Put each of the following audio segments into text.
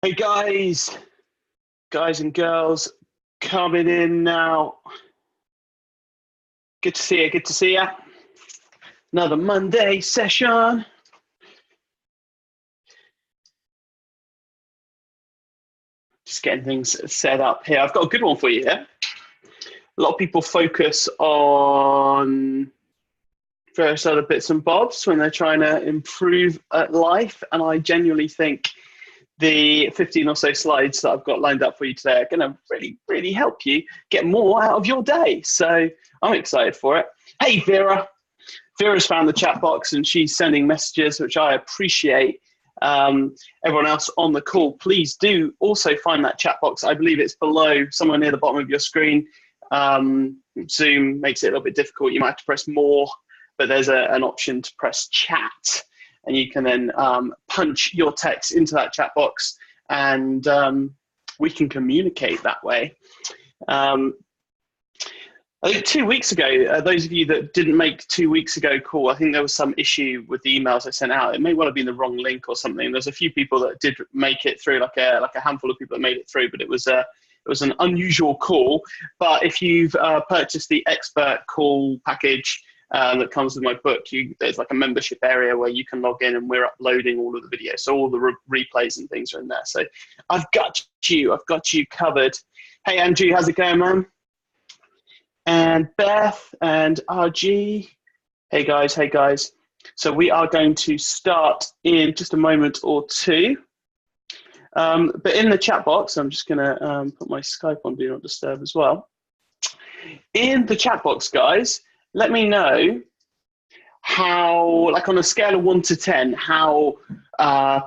Hey guys and girls, coming in now. Good to see you, good to see you. Another Monday session. Just getting things set up here. I've got a good one for you here. A lot of people focus on various other bits and bobs when they're trying to improve at life, and I genuinely think the 15 or so slides that I've got lined up for you today are going to really help you get more out of your day. So I'm excited for it. Hey, Vera. Vera's found the chat box and she's sending messages, which I appreciate. Everyone else on the call, please do also find that chat box. I believe it's below, somewhere near the bottom of your screen. Zoom makes it a little bit difficult. You might have to press more, but there's an option to press chat. And you can then punch your text into that chat box and we can communicate that way. I think 2 weeks ago, those of you that didn't make 2 weeks ago call, I think there was some issue with the emails I sent out. It may well have been the wrong link or something. There's a few people that did make it through, like a handful of people that made it through, but it was an unusual call. But if you've purchased the expert call package, that comes with my book, there's like a membership area where you can log in and we're uploading all of the videos. So all the replays and things are in there. So I've got you covered. Hey, Andrew, how's it going, man? And Beth and RG. Hey guys. So we are going to start in just a moment or two. But in the chat box, I'm just gonna put my Skype on Do Not Disturb as well. In the chat box, guys, let me know how, like on a scale of 1 to 10, how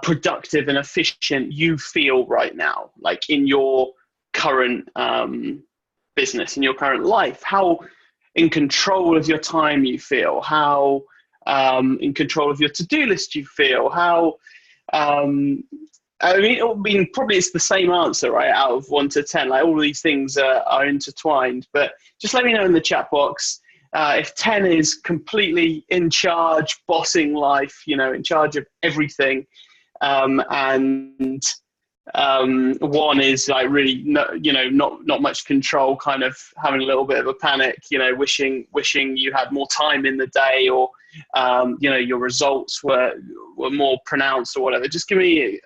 productive and efficient you feel right now, like in your current business, in your current life, how in control of your time you feel, how in control of your to-do list you feel, how, I mean, probably it's the same answer, right, out of 1 to 10, like all of these things are intertwined, but just let me know in the chat box. If 10 is completely in charge, bossing life, in charge of everything, and 1 is like really, not much control, kind of having a little bit of a panic, wishing you had more time in the day, or your results were more pronounced or whatever. Just give me,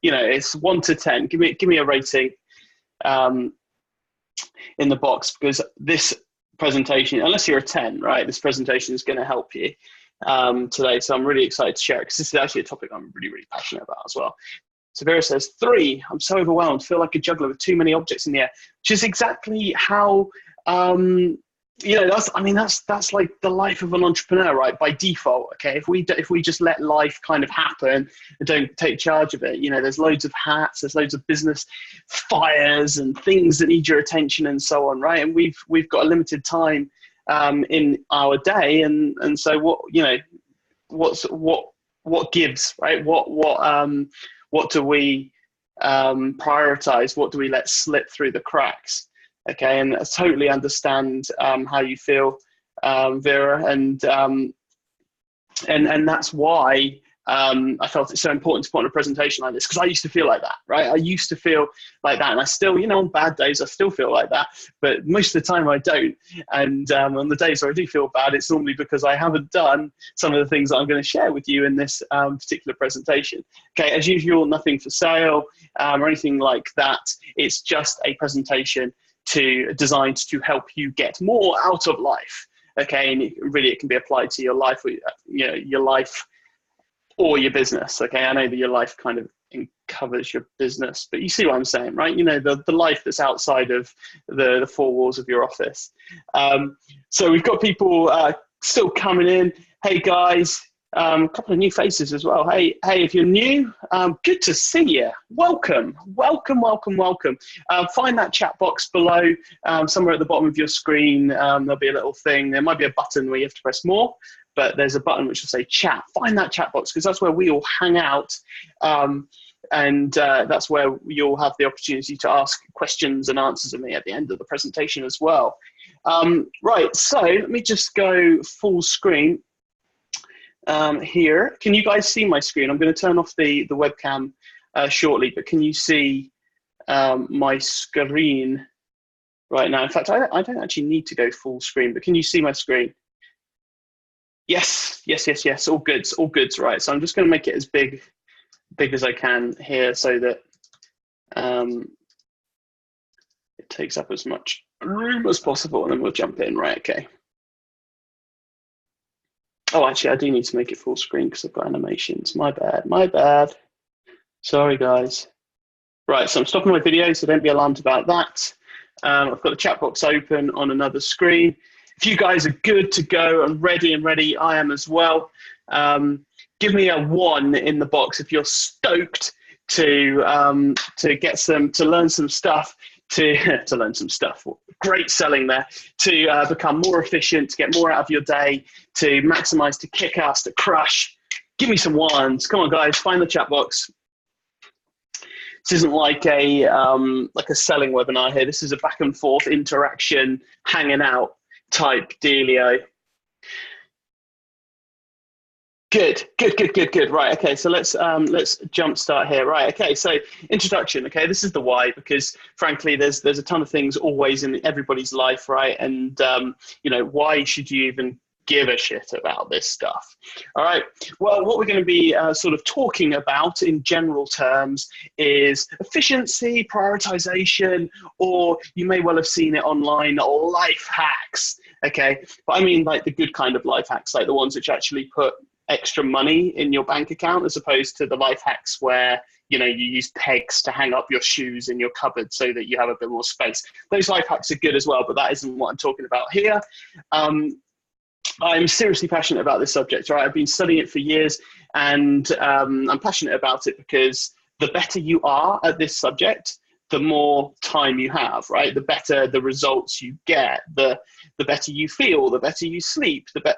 it's 1 to 10. Give me a rating in the box, because this presentation, unless you're a 10, right, this presentation is going to help you today. So I'm really excited to share it, because this is actually a topic I'm really passionate about as well. So Vera says, 3, I'm so overwhelmed, feel like a juggler with too many objects in the air, which is exactly how, that's like the life of an entrepreneur, right? By default, okay? If we just let life kind of happen and don't take charge of it, there's loads of hats, there's loads of business fires and things that need your attention and so on, right? And we've got a limited time in our day, and so what gives, right? What do we prioritize? What do we let slip through the cracks? Okay, and I totally understand how you feel, Vera, and that's why I felt it's so important to put on a presentation like this, because I used to feel like that, right? I used to feel like that, and I still, on bad days, I still feel like that, but most of the time I don't. And on the days where I do feel bad, it's normally because I haven't done some of the things that I'm going to share with you in this particular presentation. Okay, as usual, nothing for sale or anything like that. It's just a presentation designed to help you get more out of life. Okay, and it can be applied to your life, your life or your business. Okay, I know that your life kind of covers your business, but you see what I'm saying, right? The life that's outside of the 4 walls of your office. So we've got people still coming in. Hey guys, a couple of new faces as well. Hey, if you're new, good to see you. Welcome. Find that chat box below, somewhere at the bottom of your screen. There'll be a little thing. There might be a button where you have to press more, but there's a button which will say chat. Find that chat box, because that's where we all hang out, and that's where you'll have the opportunity to ask questions and answers of me at the end of the presentation as well. Right, so let me just go full screen here. Can you guys see my screen? I'm going to turn off the webcam shortly, but can you see my screen right now? In fact, I don't actually need to go full screen, but can you see my screen? Yes, yes, yes, yes. All good, all good. Right. So I'm just going to make it as big as I can here, so that it takes up as much room as possible, and then we'll jump in. Right. Okay. Oh, actually, I do need to make it full screen because I've got animations. My bad. My bad. Sorry, guys. Right. So I'm stopping my video, so don't be alarmed about that. I've got the chat box open on another screen. If you guys are good to go and ready, I am as well. Give me a 1 in the box if you're stoked to learn some stuff, to learn some stuff. Great selling there. To become more efficient, to get more out of your day, to maximize, to kick ass, to crush. Give me some 1s. Come on, guys, find the chat box. This isn't like a selling webinar here. This is a back and forth interaction, hanging out type dealio. Good. Right. Okay. So let's jump start here. Right. Okay. So introduction. Okay. This is the why, because frankly, there's a ton of things always in everybody's life, right? And why should you even give a shit about this stuff? All right. Well, what we're going to be sort of talking about in general terms is efficiency, prioritization, or you may well have seen it online, life hacks. Okay. But I mean like the good kind of life hacks, like the ones which actually put extra money in your bank account, as opposed to the life hacks where you use pegs to hang up your shoes in your cupboard so that you have a bit more space. Those life hacks are good as well, but that isn't what I'm talking about here. I'm seriously passionate about this subject, right? I've been studying it for years, and I'm passionate about it because the better you are at this subject, the more time you have, right? The better the results you get, the better you feel, the better you sleep, the better.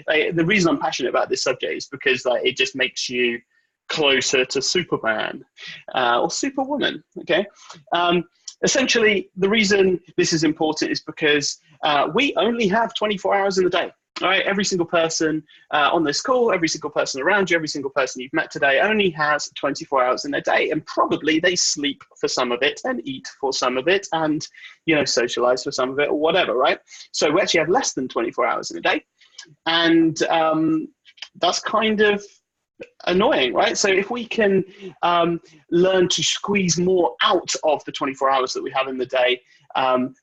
The reason I'm passionate about this subject is because it just makes you closer to Superman or Superwoman. Okay. Essentially, the reason this is important is because we only have 24 hours in the day. All right, every single person on this call, every single person around you, every single person you've met today only has 24 hours in their day, and probably they sleep for some of it and eat for some of it and, socialize for some of it or whatever, right? So we actually have less than 24 hours in a day, and that's kind of annoying, right? So if we can learn to squeeze more out of the 24 hours that we have in the day,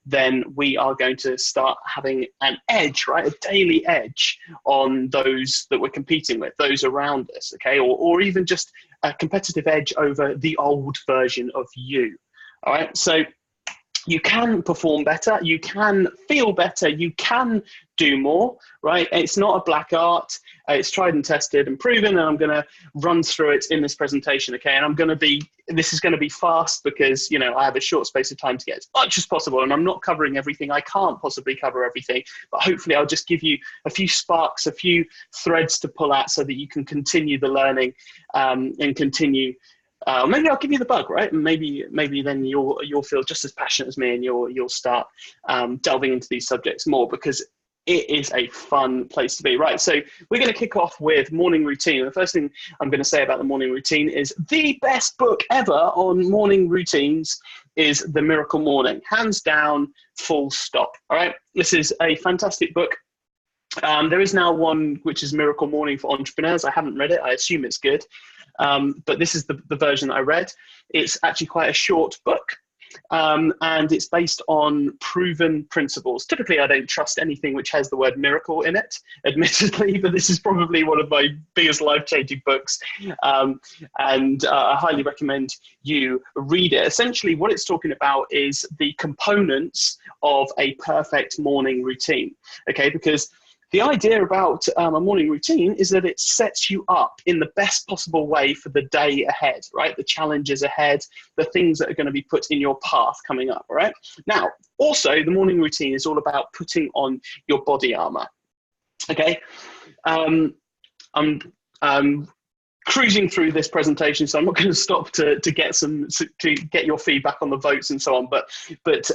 then we are going to start having an edge, right? A daily edge on those that we're competing with, those around us, okay? Or even just a competitive edge over the old version of you, all right? So you can perform better, you can feel better, you can do more, right? It's not a black art, it's tried and tested and proven, and I'm gonna run through it in this presentation, okay? And this is gonna be fast because, I have a short space of time to get as much as possible, and I'm not covering everything. I can't possibly cover everything, but hopefully I'll just give you a few sparks, a few threads to pull at so that you can continue the learning and continue. Maybe I'll give you the bug, right? And maybe then you'll feel just as passionate as me, and you'll start delving into these subjects more, because it is a fun place to be, right? So we're going to kick off with morning routine. And the first thing I'm going to say about the morning routine is the best book ever on morning routines is The Miracle Morning, hands down, full stop. All right, this is a fantastic book. There is now one which is Miracle Morning for Entrepreneurs. I haven't read it. I assume it's good. But this is the version that I read. It's actually quite a short book, and it's based on proven principles. Typically, I don't trust anything which has the word miracle in it, admittedly, but this is probably one of my biggest life-changing books, and I highly recommend you read it. Essentially, what it's talking about is the components of a perfect morning routine, okay? Because the idea about a morning routine is that it sets you up in the best possible way for the day ahead, right? The challenges ahead, the things that are going to be put in your path coming up, right? Now, also, the morning routine is all about putting on your body armor, okay? I'm cruising through this presentation, so I'm not going to stop to get your feedback on the votes and so on, but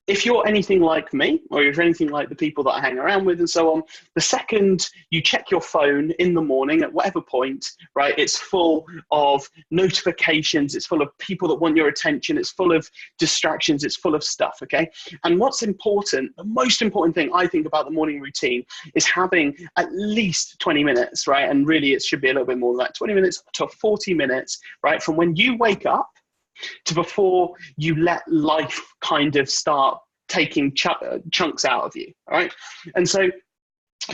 if you're anything like me, or if you're anything like the people that I hang around with and so on, the second you check your phone in the morning at whatever point, right, it's full of notifications, it's full of people that want your attention, it's full of distractions, it's full of stuff, okay? And what's important, the most important thing I think about the morning routine is having at least 20 minutes, right? And really it should be a little bit more than that, 20 minutes to 40 minutes, right? From when you wake up to before you let life kind of start taking chunks out of you, all right? And so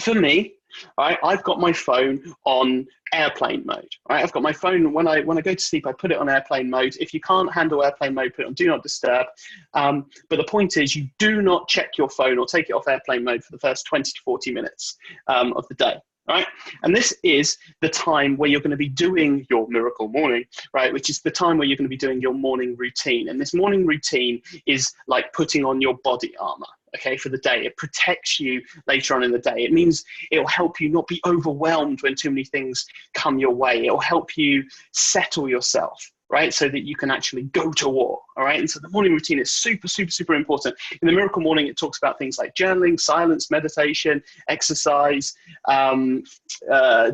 for me, all right, I've got my phone on airplane mode, all right? I've got my phone, when I go to sleep, I put it on airplane mode. If you can't handle airplane mode, put it on do not disturb. But the point is, you do not check your phone or take it off airplane mode for the first 20 to 40 minutes of the day. Right? And this is the time where you're going to be doing your miracle morning, right? Which is the time where you're going to be doing your morning routine. And this morning routine is like putting on your body armor, okay, for the day. It protects you later on in the day. It means it'll help you not be overwhelmed when too many things come your way. It'll help you settle yourself, right? So that you can actually go to war, all right? And so the morning routine is super, super, super important. In the Miracle Morning, it talks about things like journaling, silence, meditation, exercise,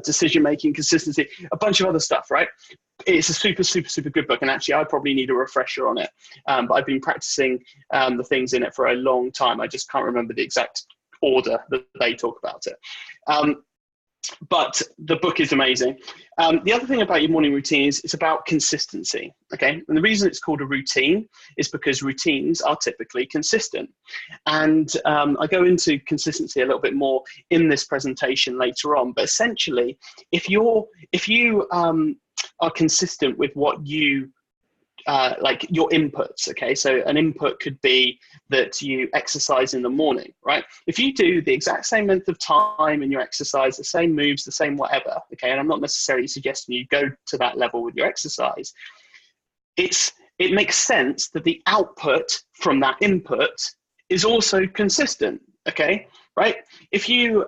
decision-making, consistency, a bunch of other stuff, right? It's a super, super, super good book. And actually, I probably need a refresher on it. But I've been practicing the things in it for a long time. I just can't remember the exact order that they talk about it. But the book is amazing. The other thing about your morning routine is it's about consistency, okay? And the reason it's called a routine is because routines are typically consistent. And I go into consistency a little bit more in this presentation later on. But essentially, if you are consistent with what you like your inputs, okay? So an input could be that you exercise in the morning, right? If you do the exact same length of time in your exercise, the same moves, the same whatever, okay? And I'm not necessarily suggesting you go to that level with your exercise. It makes sense that the output from that input is also consistent, okay? Right? If you,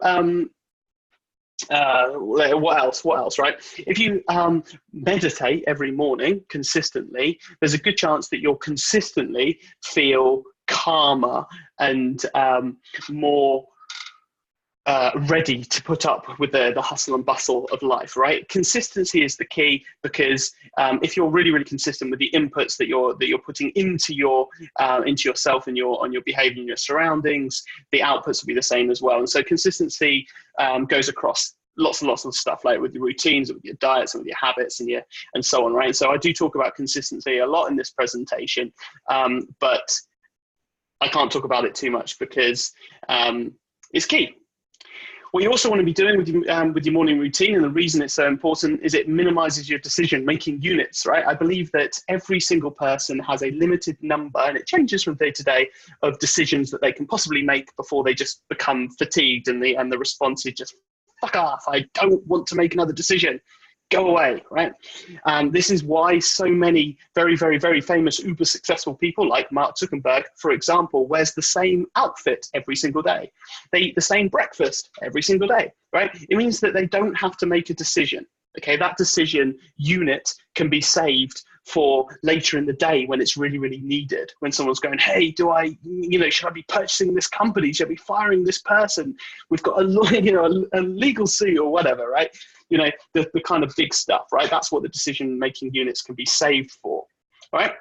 what else, right? If you meditate every morning consistently, there's a good chance that you'll consistently feel calmer and more ready to put up with the hustle and bustle of life, right? Consistency is the key, because if you're really, really consistent with the inputs that you're putting into yourself and on your behavior and your surroundings, the outputs will be the same as well. And so consistency goes across lots and lots of stuff, like with your routines, with your diets, and with your habits, and so on, right? So I do talk about consistency a lot in this presentation, but I can't talk about it too much because it's key. What you also want to be doing with your morning routine, and the reason it's so important, is it minimizes your decision-making units, right? I believe that every single person has a limited number, and it changes from day to day, of decisions that they can possibly make before they just become fatigued, and the response is just, fuck off, I don't want to make another decision. Go away, right? This is why so many very, very, very famous uber successful people like Mark Zuckerberg, for example, wears the same outfit every single day. They eat the same breakfast every single day, right? It means that they don't have to make a decision. Okay, that decision unit can be saved for later in the day when it's really, really needed. When someone's going, hey, should I be purchasing this company? Should I be firing this person? We've got a legal suit or whatever, right? The kind of big stuff, right? That's what the decision-making units can be saved for, right?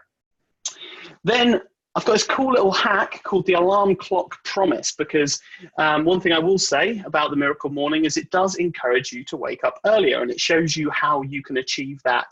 Then I've got this cool little hack called the alarm clock promise, because one thing I will say about the Miracle Morning is it does encourage you to wake up earlier, and it shows you how you can achieve that,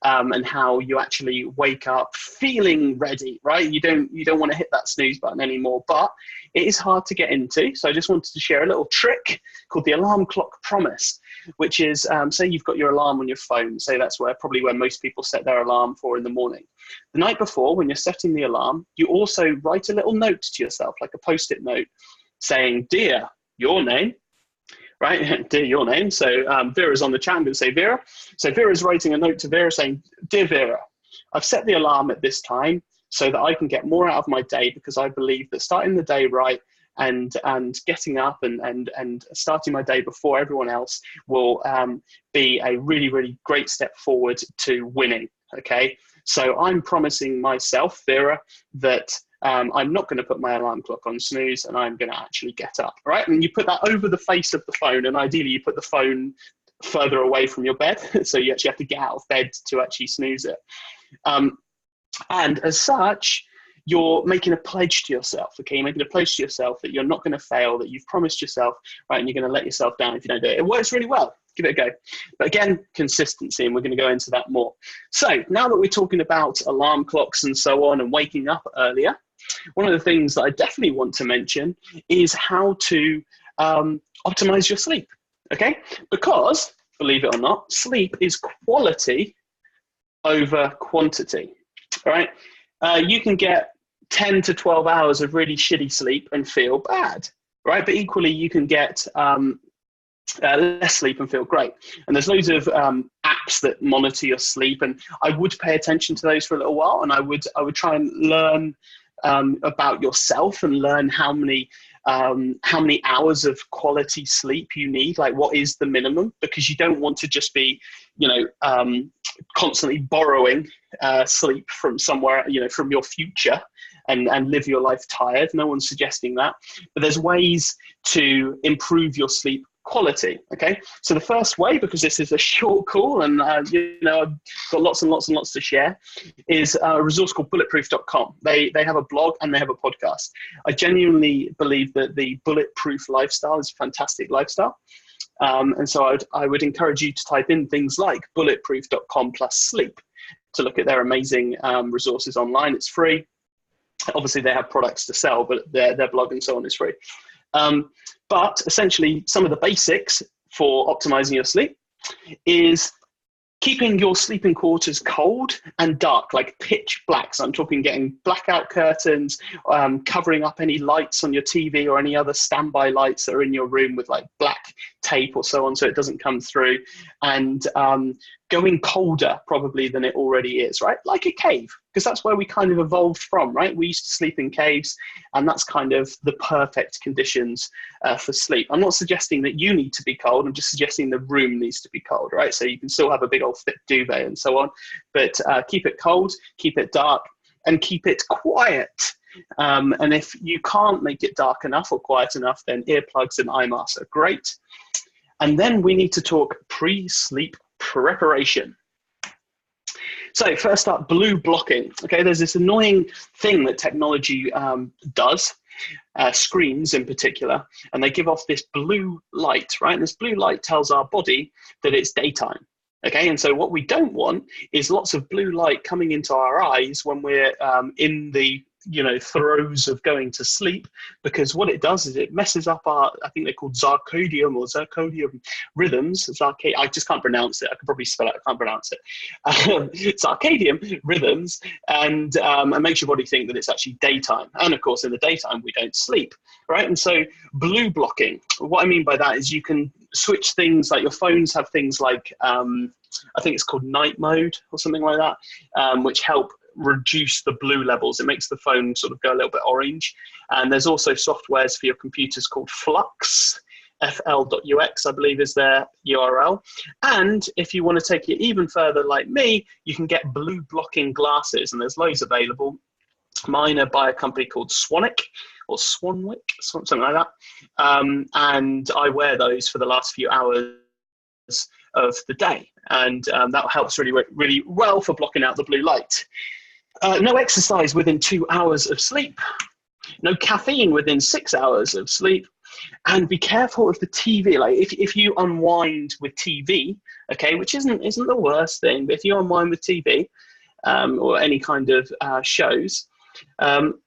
and how you actually wake up feeling ready, right? You don't want to hit that snooze button anymore, but it is hard to get into. So I just wanted to share a little trick called the alarm clock promise, which is, say you've got your alarm on your phone. Say that's probably where most people set their alarm for in the morning. The night before, when you're setting the alarm, you also write a little note to yourself, like a Post-it note, saying, dear, your name, right? Dear, your name. So Vera's on the chat. I'm going to say Vera. So Vera's writing a note to Vera saying, dear Vera, I've set the alarm at this time so that I can get more out of my day, because I believe that starting the day right and getting up and starting my day before everyone else will be a really, really great step forward to winning, okay? So I'm promising myself, Vera, that I'm not going to put my alarm clock on snooze, and I'm going to actually get up, right? And you put that over the face of the phone, and ideally you put the phone further away from your bed, so you actually have to get out of bed to actually snooze it. And as such, you're making a pledge to yourself, okay? You're making a pledge to yourself that you're not going to fail, that you've promised yourself, right? And you're going to let yourself down if you don't do it. It works really well. Give it a go. But again, consistency, and we're going to go into that more. So now that we're talking about alarm clocks and so on and waking up earlier, one of the things that I definitely want to mention is how to optimize your sleep, okay? Because, believe it or not, sleep is quality over quantity, all right? You can get 10 to 12 hours of really shitty sleep and feel bad, right? But equally, you can get less sleep and feel great. And there's loads of apps that monitor your sleep, and I would pay attention to those for a little while, and I would try and learn about yourself and learn how many hours of quality sleep you need, like what is the minimum, because you don't want to just be, constantly borrowing sleep from somewhere, from your future and live your life tired. No one's suggesting that, but there's ways to improve your sleep quality, okay? So the first way, because this is a short call and I've got lots and lots and lots to share, is a resource called bulletproof.com. They have a blog and they have a podcast. I genuinely believe that the bulletproof lifestyle is a fantastic lifestyle. And so I would encourage you to type in things like bulletproof.com/sleep to look at their amazing resources online. It's free. Obviously, they have products to sell, but their blog and so on is free. But essentially, some of the basics for optimizing your sleep is keeping your sleeping quarters cold and dark, like pitch black. So I'm talking getting blackout curtains, covering up any lights on your TV or any other standby lights that are in your room with like black tape or so on, so it doesn't come through, and going colder probably than it already is, right? Like a cave, because that's where we kind of evolved from, right? We used to sleep in caves, and that's kind of the perfect conditions for sleep. I'm not suggesting that you need to be cold. I'm just suggesting the room needs to be cold, right? So you can still have a big old thick duvet and so on, but keep it cold, keep it dark, and keep it quiet. And if you can't make it dark enough or quiet enough, then earplugs and eye masks are great. And then we need to talk pre-sleep preparation. So first up, blue blocking. Okay, there's this annoying thing that technology does, screens in particular, and they give off this blue light, right? And this blue light tells our body that it's daytime. Okay, and so what we don't want is lots of blue light coming into our eyes when we're in the throes of going to sleep, because what it does is it messes up our, I think they're called zircadium rhythms. I just can't pronounce it. I could probably spell it. I can't pronounce it. Circadian rhythms, and it makes your body think that it's actually daytime. And of course, in the daytime, we don't sleep, right? And so blue blocking, what I mean by that is you can switch things, like your phones have things like, I think it's called night mode or something like that, which help reduce the blue levels. It makes the phone sort of go a little bit orange. And there's also softwares for your computers called Flux, fl.ux, I believe is their URL. And if you want to take it even further like me, you can get blue blocking glasses, and there's loads available. Mine are by a company called Swanwick, something like that. And I wear those for the last few hours of the day. And that helps really, really well for blocking out the blue light. No exercise within 2 hours of sleep. No caffeine within 6 hours of sleep. And be careful of the TV. Like if you unwind with TV, okay, which isn't the worst thing, but if you unwind with TV or any kind of shows,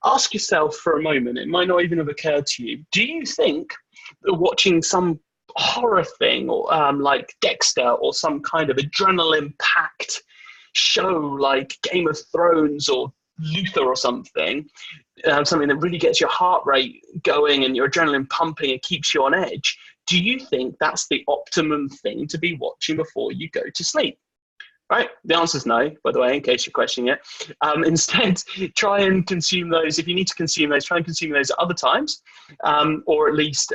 ask yourself for a moment, it might not even have occurred to you, do you think that watching some horror thing or like Dexter or some kind of adrenaline-packed show like Game of Thrones or Luther or something, something that really gets your heart rate going and your adrenaline pumping and keeps you on edge, do you think that's the optimum thing to be watching before you go to sleep? Right? The answer is no, by the way, in case you're questioning it. Instead, try and consume those. If you need to consume those, try and consume those at other times. Or at least,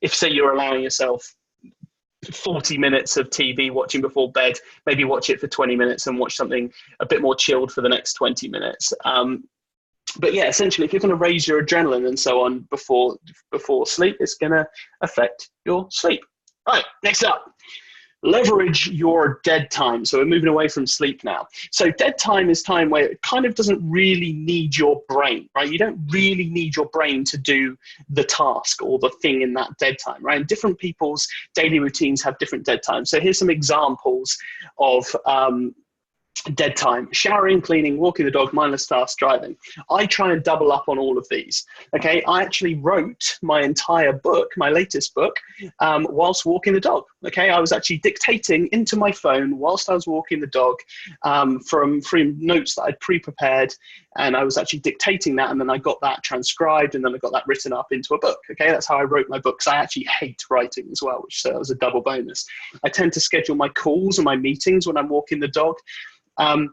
if, say, you're allowing yourself 40 minutes of TV watching before bed, maybe watch it for 20 minutes and watch something a bit more chilled for the next 20 minutes. But yeah, essentially, if you're going to raise your adrenaline and so on before sleep, it's going to affect your sleep. All right, next up. Leverage your dead time. So we're moving away from sleep now. So dead time is time where it kind of doesn't really need your brain, right? You don't really need your brain to do the task or the thing in that dead time, right? And different people's daily routines have different dead times. So here's some examples of dead time: showering, cleaning, walking the dog, mindless tasks, driving. I try and double up on all of these. Okay, I actually wrote my entire book, my latest book, whilst walking the dog. Okay, I was actually dictating into my phone whilst I was walking the dog from notes that I'd pre-prepared, and I was actually dictating that, and then I got that transcribed, and then I got that written up into a book. Okay, that's how I wrote my books. I actually hate writing as well, which was a double bonus. I tend to schedule my calls and my meetings when I'm walking the dog. Or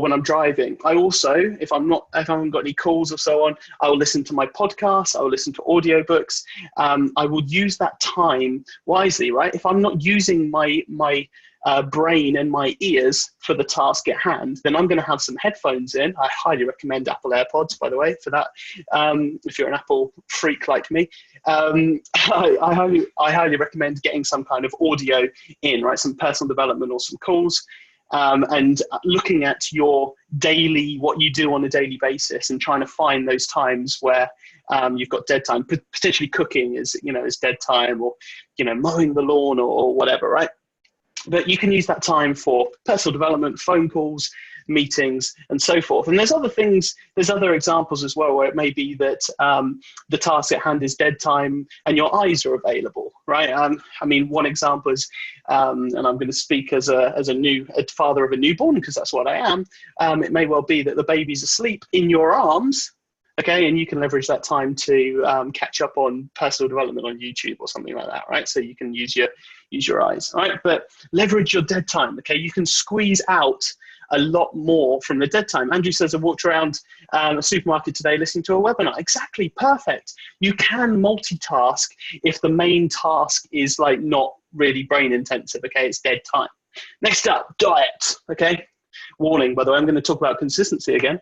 when I'm driving. I also, if I haven't got any calls or so on, I will listen to my podcasts, I will listen to audiobooks. I will use that time wisely, right? If I'm not using my brain and my ears for the task at hand, then I'm going to have some headphones in. I highly recommend Apple AirPods, by the way, for that. If you're an Apple freak like me, I highly recommend getting some kind of audio in, right? Some personal development or some calls. And looking at your daily, what you do on a daily basis, and trying to find those times where you've got dead time. Potentially cooking is dead time, or mowing the lawn or whatever, right? But you can use that time for personal development, phone calls, meetings, and so forth. And there's other things, there's other examples as well, where it may be that the task at hand is dead time and your eyes are available, right? I mean, one example is, and I'm going to speak as a father of a newborn, because that's what I am. It may well be that the baby's asleep in your arms. Okay, and you can leverage that time to catch up on personal development on YouTube or something like that, right? So you can use your eyes, right? But leverage your dead time. Okay, you can squeeze out a lot more from the dead time. Andrew says I walked around a supermarket today listening to a webinar. Exactly, perfect. You can multitask if the main task is like not really brain intensive. Okay, it's dead time. Next up, diet. Okay, warning, by the way, I'm going to talk about consistency again.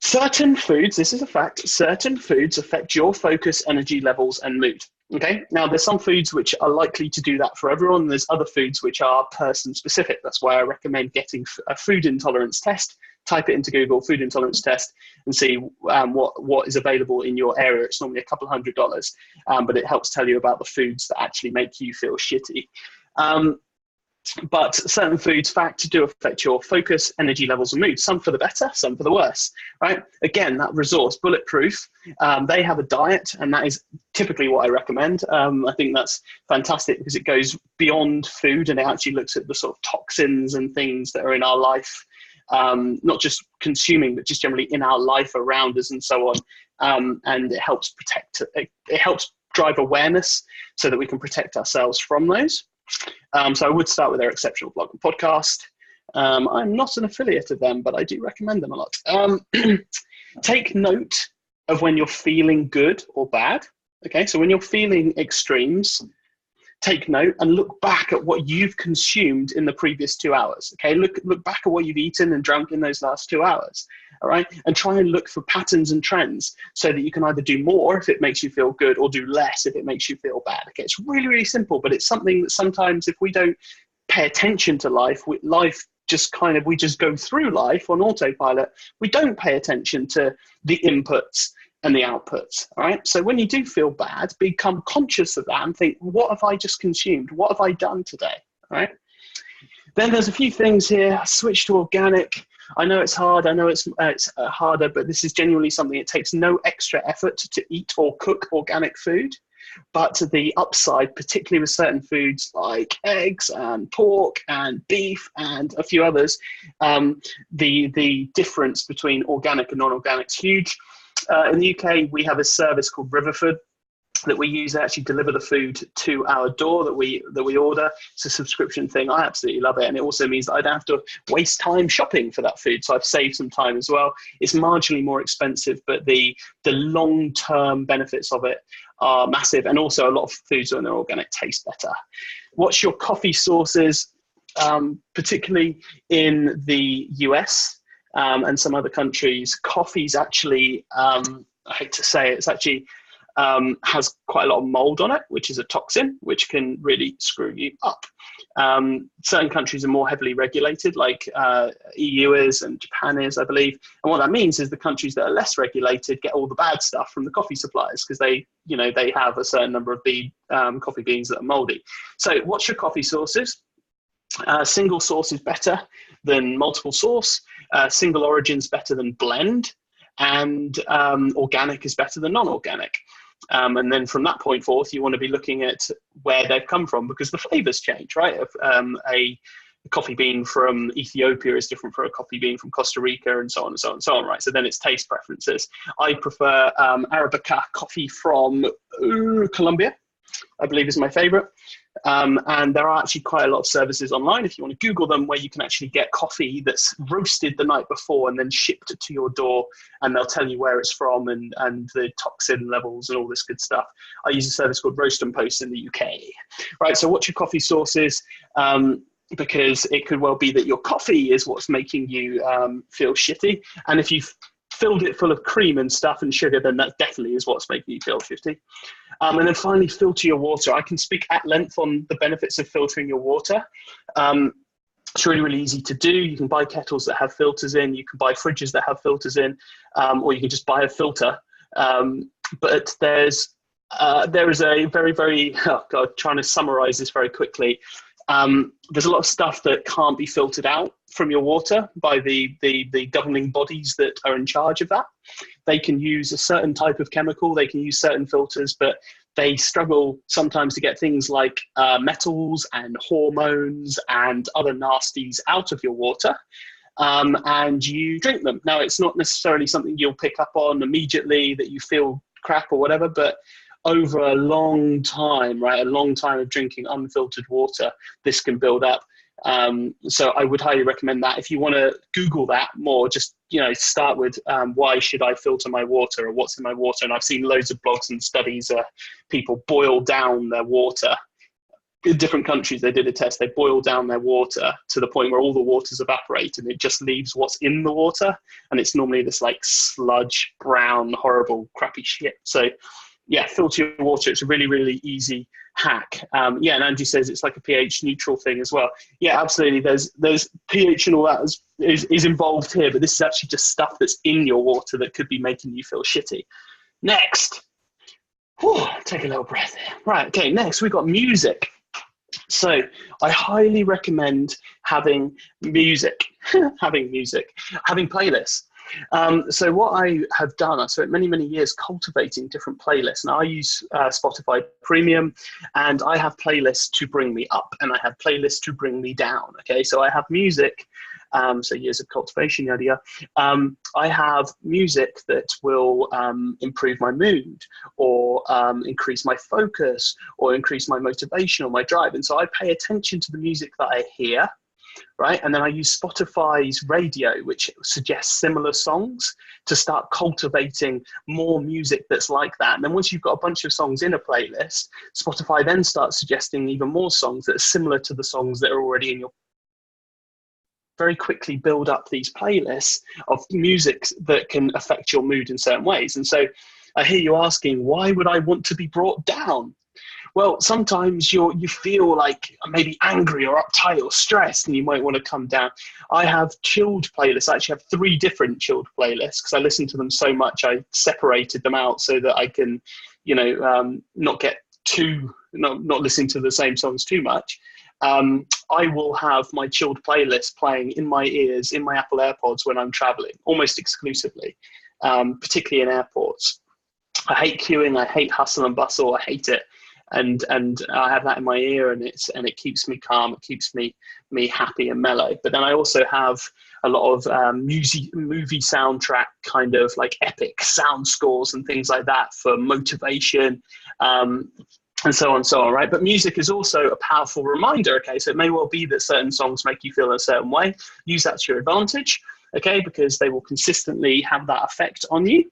Certain foods, this is a fact, certain foods affect your focus, energy levels, and mood. Okay, now there's some foods which are likely to do that for everyone. There's other foods which are person specific. That's why I recommend getting a food intolerance test. Type it into Google, food intolerance test, and see what is available in your area. It's normally $200, but it helps tell you about the foods that actually make you feel shitty. But certain foods, fact, do affect your focus, energy levels, and mood. Some for the better, some for the worse, right? Again, that resource, Bulletproof, they have a diet, and that is typically what I recommend. I think that's fantastic because it goes beyond food, and it actually looks at the sort of toxins and things that are in our life, not just consuming, but just generally in our life around us and so on. And it helps protect, it helps drive awareness so that we can protect ourselves from those. So I would start with their Exceptional blog and podcast. I'm not an affiliate of them, but I do recommend them a lot. Take note of when you're feeling good or bad. Okay, so when you're feeling extremes, take note and look back at what you've consumed in the previous 2 hours. Okay, look back at what you've eaten and drunk in those last 2 hours. All right, and try and look for patterns and trends so that you can either do more if it makes you feel good or do less if it makes you feel bad. Okay, it's really, really simple, but it's something that sometimes if we don't pay attention to life, we just go through life on autopilot. We don't pay attention to the inputs and the outputs, all right? So when you do feel bad, become conscious of that and think, what have I just consumed? What have I done today, all right? Then there's a few things here. Switch to organic. I know it's hard. I know it's harder, but this is genuinely something. It takes no extra effort to eat or cook organic food. But the upside, particularly with certain foods like eggs and pork and beef and a few others, the difference between organic and non-organic is huge. In the UK, we have a service called Riverfood that we use to actually deliver the food to our door that we order. It's a subscription thing. I absolutely love it. And it also means that I don't have to waste time shopping for that food. So I've saved some time as well. It's marginally more expensive, but the long-term benefits of it are massive. And also a lot of foods when they're organic taste better. What's your coffee sources, particularly in the US? and some other countries, coffee's actually, I hate to say it, it's actually has quite a lot of mold on it, which is a toxin, which can really screw you up. Certain countries are more heavily regulated, like EU is and Japan is, I believe. And what that means is the countries that are less regulated get all the bad stuff from the coffee suppliers because they have a certain number of coffee beans that are moldy. So what's your coffee sources? Single source is better than multiple source. Single origin is better than blend. And organic is better than non-organic. And then from that point forth, you want to be looking at where they've come from because the flavors change, right? A coffee bean from Ethiopia is different from a coffee bean from Costa Rica and so on and so on and so on, right? So then it's taste preferences. I prefer Arabica coffee from Colombia, I believe is my favorite. And there are actually quite a lot of services online, if you want to Google them, where you can actually get coffee that's roasted the night before and then shipped to your door, and they'll tell you where it's from and the toxin levels and all this good stuff. I use a service called Roast and Post in the UK. Right, so what's your coffee sources? Because it could well be that your coffee is what's making you feel shitty. And if you've filled it full of cream and stuff and sugar, then that definitely is what's making you feel shitty. And then finally, filter your water. I can speak at length on the benefits of filtering your water. It's really, really easy to do. You can buy kettles that have filters in. You can buy fridges that have filters in, or you can just buy a filter. But there is a very, very, trying to summarize this very quickly. There's a lot of stuff that can't be filtered out from your water by the governing bodies that are in charge of that. They can use a certain type of chemical, they can use certain filters, but they struggle sometimes to get things like metals and hormones and other nasties out of your water. And you drink them. Now, it's not necessarily something you'll pick up on immediately that you feel crap or whatever, but over a long time, right, a long time of drinking unfiltered water, this can build up. So I would highly recommend that. If you want to Google that more, just start with why should I filter my water or what's in my water? And I've seen loads of blogs and studies people boil down their water. In different countries, they did a test. They boiled down their water to the point where all the water's evaporated and it just leaves what's in the water. And it's normally this like sludge, brown, horrible, crappy shit. So yeah, filter your water. It's a really, really easy hack. And Andrew says it's like a pH neutral thing as well. Yeah, absolutely. There's pH and all that is involved here, but this is actually just stuff that's in your water that could be making you feel shitty. Next. Take a little breath here. Right, okay, next we've got music. So I highly recommend having music, having playlists. So what I have done, I spent many, many years cultivating different playlists. Now I use Spotify Premium, and I have playlists to bring me up and I have playlists to bring me down. Okay, so I have music, so years of cultivation, yada yada. I have music that will improve my mood or increase my focus or increase my motivation or my drive. And so I pay attention to the music that I hear. Right, and then I use Spotify's radio, which suggests similar songs, to start cultivating more music that's like that. And then once you've got a bunch of songs in a playlist, Spotify then starts suggesting even more songs that are similar to the songs that are already in your. Very quickly build up these playlists of music that can affect your mood in certain ways. And so I hear you asking, why would I want to be brought down? Well, sometimes you feel like maybe angry or uptight or stressed and you might want to come down. I have chilled playlists. I actually have 3 different chilled playlists because I listen to them so much. I separated them out so that I can, not listen to the same songs too much. I will have my chilled playlist playing in my ears, in my Apple AirPods when I'm traveling, almost exclusively, particularly in airports. I hate queuing. I hate hustle and bustle. I hate it. And I have that in my ear, and it keeps me calm. It keeps me happy and mellow. But then I also have a lot of movie soundtrack kind of like epic sound scores and things like that for motivation, and so on, right? But music is also a powerful reminder. Okay, so it may well be that certain songs make you feel a certain way. Use that to your advantage, okay, because they will consistently have that effect on you.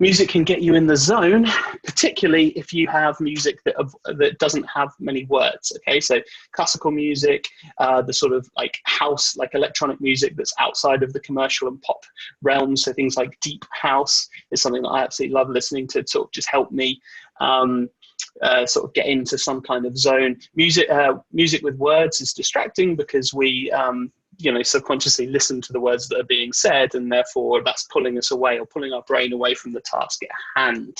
Music can get you in the zone, particularly if you have music that doesn't have many words. Okay, so classical music, the sort of like house, like electronic music that's outside of the commercial and pop realm. So things like deep house is something that I absolutely love listening to sort of just help me sort of get into some kind of zone. Music with words is distracting because we subconsciously listen to the words that are being said, and therefore that's pulling us away or pulling our brain away from the task at hand.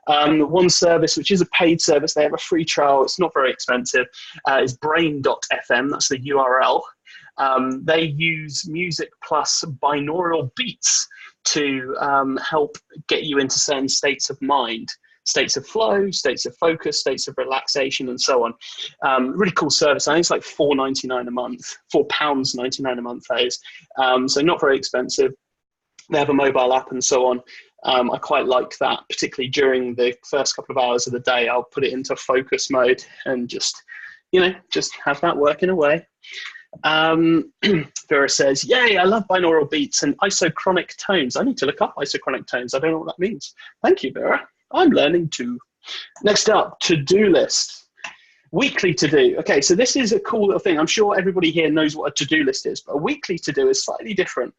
One service, which is a paid service, they have a free trial, it's not very expensive, is brain.fm, that's the URL. They use music plus binaural beats to help get you into certain states of mind. States of flow, states of focus, states of relaxation, and so on. Really cool service. I think it's like £4.99 a month, £4.99 a month, that is. So not very expensive. They have a mobile app and so on. I quite like that, particularly during the first couple of hours of the day. I'll put it into focus mode and just have that working away. Vera says, yay, I love binaural beats and isochronic tones. I need to look up isochronic tones. I don't know what that means. Thank you, Vera. I'm learning too. Next up, to-do list. Weekly to-do. Okay, so this is a cool little thing. I'm sure everybody here knows what a to-do list is, but a weekly to-do is slightly different.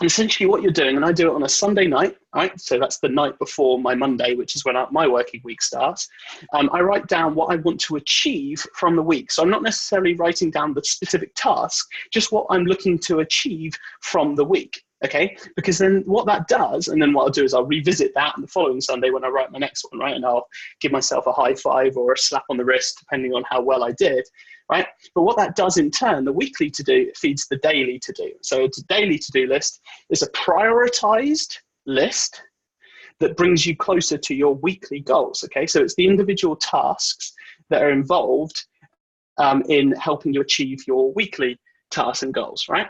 Essentially what you're doing, and I do it on a Sunday night, right? So that's the night before my Monday, which is when my working week starts. I write down what I want to achieve from the week. So I'm not necessarily writing down the specific task, just what I'm looking to achieve from the week. Okay, because then what that does, and then what I'll do is I'll revisit that on the following Sunday when I write my next one, right? And I'll give myself a high five or a slap on the wrist, depending on how well I did, right? But what that does in turn, the weekly to-do feeds the daily to-do. So it's a daily to-do list is a prioritized list that brings you closer to your weekly goals, okay? So it's the individual tasks that are involved in helping you achieve your weekly tasks and goals, right?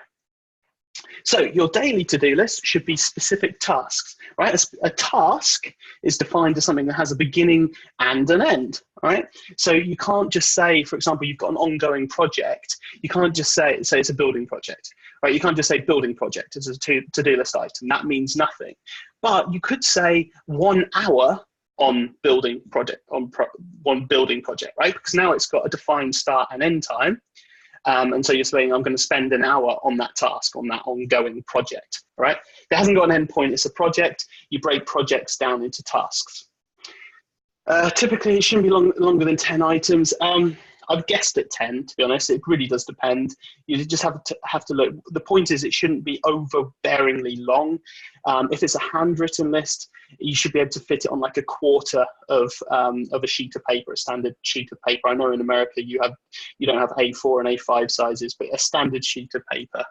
So your daily to-do list should be specific tasks, right? A task is defined as something that has a beginning and an end, right? So you can't just say, for example, you've got an ongoing project. You can't just say it's a building project, right? You can't just say building project as a to-do list item. That means nothing. But you could say 1 hour on building project, one building project, right? Because now it's got a defined start and end time. And so you're saying, I'm going to spend an hour on that task, on that ongoing project, right? It hasn't got an end point, it's a project. You break projects down into tasks. Typically, it shouldn't be longer than 10 items. I've guessed at 10, to be honest. It really does depend. You just have to look. The point is it shouldn't be overbearingly long. If it's a handwritten list, you should be able to fit it on like a quarter of a sheet of paper, a standard sheet of paper. I know in America you don't have A4 and A5 sizes, but a standard sheet of paper,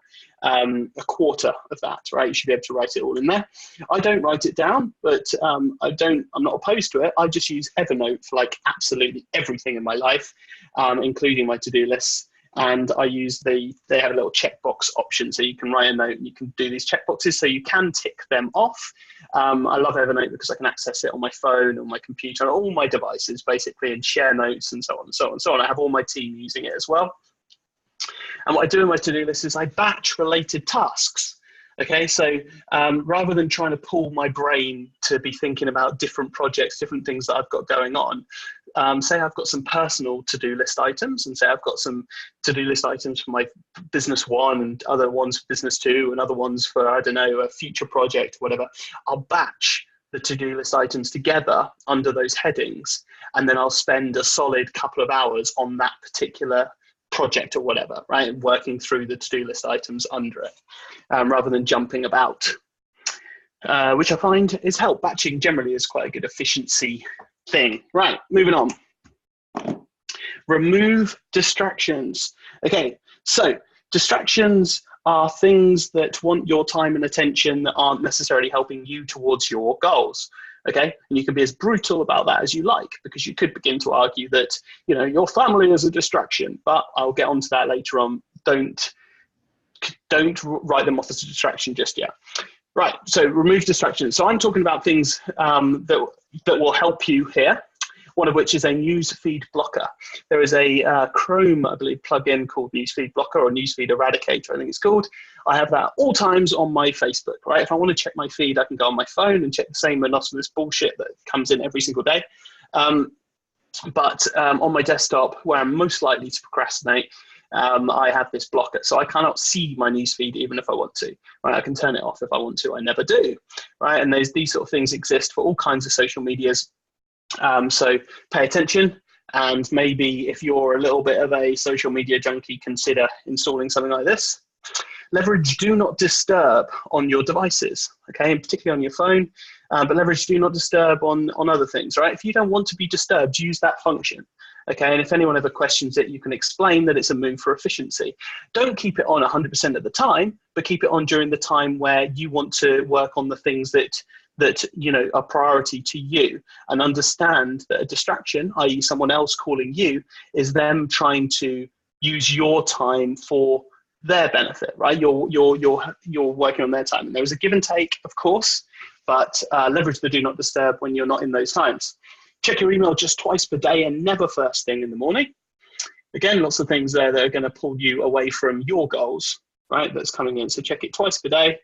a quarter of that, right? You should be able to write it all in there. I don't write it down, but I'm not opposed to it. I just use Evernote for like absolutely everything in my life, including my to-do lists. And I use they have a little checkbox option, so you can write a note and you can do these checkboxes, so you can tick them off. I love Evernote because I can access it on my phone, on my computer, on all my devices, basically, and share notes and so on and so on and so on. I have all my team using it as well. And what I do in my to-do list is I batch related tasks. Okay, so rather than trying to pull my brain to be thinking about different projects, different things that I've got going on, say I've got some personal to-do list items, and say I've got some to-do list items for my business one and other ones for business two and other ones for, I don't know, a future project, whatever. I'll batch the to-do list items together under those headings, and then I'll spend a solid couple of hours on that particular project or whatever, right? And working through the to-do list items under it, rather than jumping about, which I find is help. Batching generally is quite a good efficiency thing. Right, moving on. Remove distractions. Okay, so distractions are things that want your time and attention that aren't necessarily helping you towards your goals. Okay, and you can be as brutal about that as you like, because you could begin to argue that, you know, your family is a distraction, but I'll get onto that later on. Don't write them off as a distraction just yet. Right, so remove distractions. So I'm talking about things that will help you here. one of which is a newsfeed blocker. There is a Chrome, I believe, plugin called Newsfeed Blocker or Newsfeed Eradicator, I think it's called. I have that all times on my Facebook, right? If I want to check my feed, I can go on my phone and check the same monotonous bullshit that comes in every single day. But on my desktop, where I'm most likely to procrastinate, I have this blocker, so I cannot see my newsfeed even if I want to. Right, I can turn it off if I want to. I never do. Right, and these sort of things exist for all kinds of social medias. So pay attention, and maybe if you're a little bit of a social media junkie, consider installing something like this. Leverage do not disturb on your devices, okay, and particularly on your phone, but leverage do not disturb on other things, right? If you don't want to be disturbed, use that function, okay? And if anyone ever questions it, you can explain that it's a move for efficiency. Don't keep it on 100% of the time, but keep it on during the time where you want to work on the things that you know are priority to you, and understand that a distraction, i.e. someone else calling you, is them trying to use your time for their benefit, right? You're working on their time, and there is a give and take, of course, but leverage the do not disturb when you're not in those times. Check your email just twice per day and never first thing in the morning. Again, lots of things there that are going to pull you away from your goals, right? That's coming in. So check it twice per day,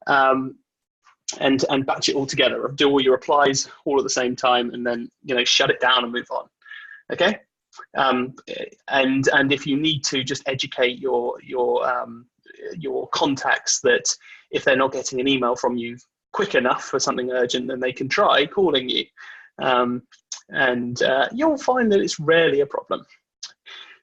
and batch it all together. Do all your replies all at the same time, and then shut it down and move on. Okay. And if you need to, just educate your contacts that if they're not getting an email from you quick enough for something urgent, then they can try calling you, and you'll find that it's rarely a problem.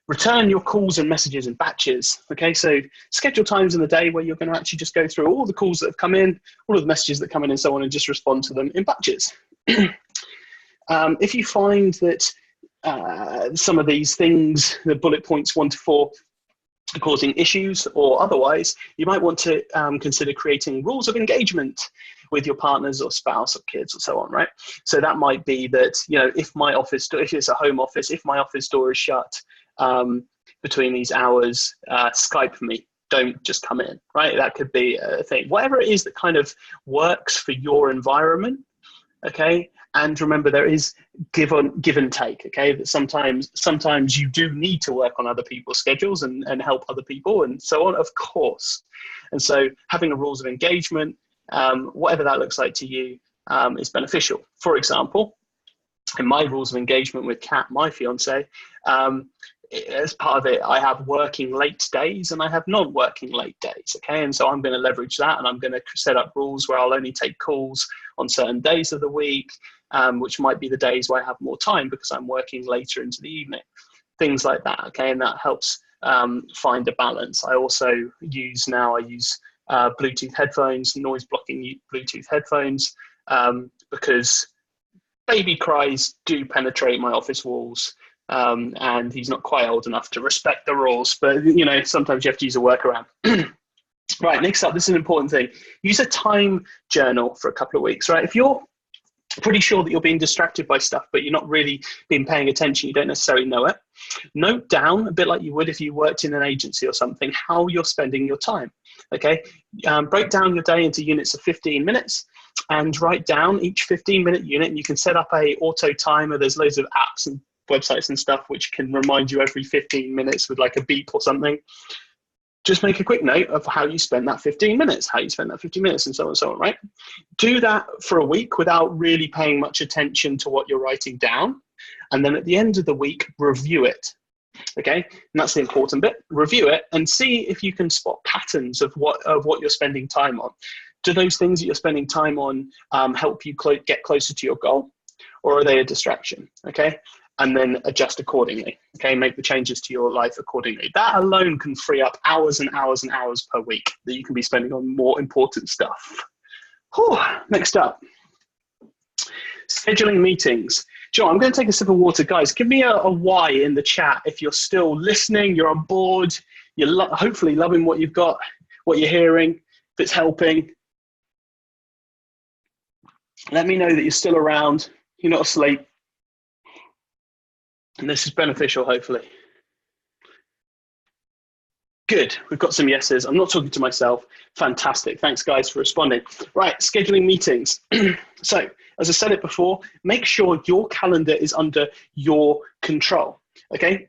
Return your calls and messages in batches. Okay, so schedule times in the day where you're going to actually just go through all the calls that have come in, all of the messages that come in, and so on, and just respond to them in batches. If you find that some of these things, the bullet points 1 to 4, are causing issues or otherwise, you might want to consider creating rules of engagement with your partners or spouse or kids or so on, right? So that might be that, if my office, if it's a home office, if my office door is shut between these hours, Skype me, don't just come in, right? That could be a thing. Whatever it is that kind of works for your environment, okay? And remember, there is give and take, okay? That sometimes you do need to work on other people's schedules and help other people and so on, of course. And so having a rules of engagement, whatever that looks like to you, is beneficial. For example, in my rules of engagement with Kat, my fiance, as part of it, I have working late days and I have non-working late days, okay? And so I'm going to leverage that, and I'm going to set up rules where I'll only take calls on certain days of the week, which might be the days where I have more time because I'm working later into the evening, things like that, okay? And that helps find a balance. I also use Bluetooth headphones, noise blocking Bluetooth headphones, because baby cries do penetrate my office walls. And he's not quite old enough to respect the rules, but sometimes you have to use a workaround. Right, next up, this is an important thing. Use a time journal for a couple of weeks, right? If you're pretty sure that you're being distracted by stuff, but you're not really been paying attention, you don't necessarily know it, note down, a bit like you would if you worked in an agency or something, how you're spending your time, okay? Break down your day into units of 15 minutes and write down each 15-minute unit, and you can set up a auto timer. There's loads of apps and websites and stuff which can remind you every 15 minutes with like a beep or something. Just make a quick note of how you spend that 15 minutes, and so on, right? Do that for a week without really paying much attention to what you're writing down. And then at the end of the week, review it, okay? And that's the important bit. Review it and see if you can spot patterns of what you're spending time on. Do those things that you're spending time on help you get closer to your goal, or are they a distraction, okay? And then adjust accordingly, okay? Make the changes to your life accordingly. That alone can free up hours and hours and hours per week that you can be spending on more important stuff. Whew. Next up, scheduling meetings. Joe, I'm going to take a sip of water. Guys, give me a Y in the chat if you're still listening, you're on board, you're hopefully loving what you've got, what you're hearing, if it's helping. Let me know that you're still around, you're not asleep. And this is beneficial, hopefully. Good, we've got some yeses. I'm not talking to myself. Fantastic, thanks guys for responding. Right, scheduling meetings. So as I said it before, make sure your calendar is under your control, okay?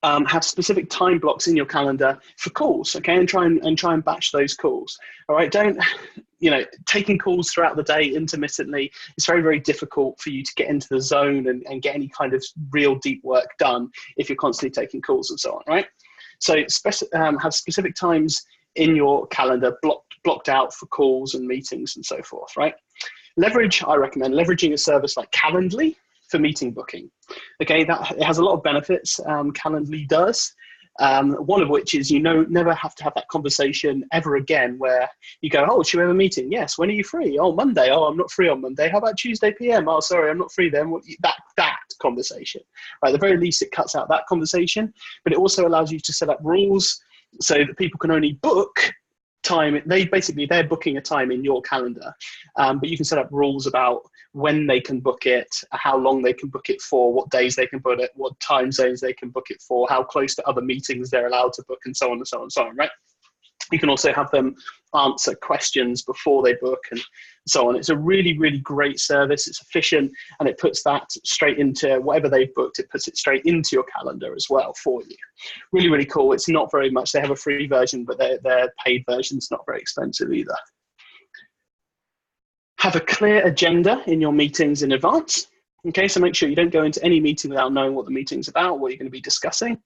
Have specific time blocks in your calendar for calls, okay, and try and batch those calls. All right, don't, taking calls throughout the day intermittently, it's very, very difficult for you to get into the zone and get any kind of real deep work done if you're constantly taking calls and so on, right? So have specific times in your calendar blocked out for calls and meetings and so forth, right? I recommend leveraging a service like Calendly for meeting booking. Okay, it has a lot of benefits, Calendly does. One of which is never have to have that conversation ever again where you go, oh, should we have a meeting? Yes, when are you free? Oh, Monday. Oh, I'm not free on Monday. How about Tuesday PM? Oh, sorry, I'm not free then. That conversation, right? At the very least, it cuts out that conversation, but it also allows you to set up rules so that people can only book time. They're booking a time in your calendar, but you can set up rules about when they can book it, how long they can book it for, what days they can book it, what time zones they can book it for, how close to other meetings they're allowed to book, and so on and so on and so on, right? You can also have them answer questions before they book and so on. It's a really, really great service. It's efficient, and it puts that straight into whatever they've booked. It puts it straight into your calendar as well for you. Really, really cool. It's not very much. They have a free version, but their paid version's not very expensive either. Have a clear agenda in your meetings in advance. Okay, so make sure you don't go into any meeting without knowing what the meeting's about, what you're going to be discussing.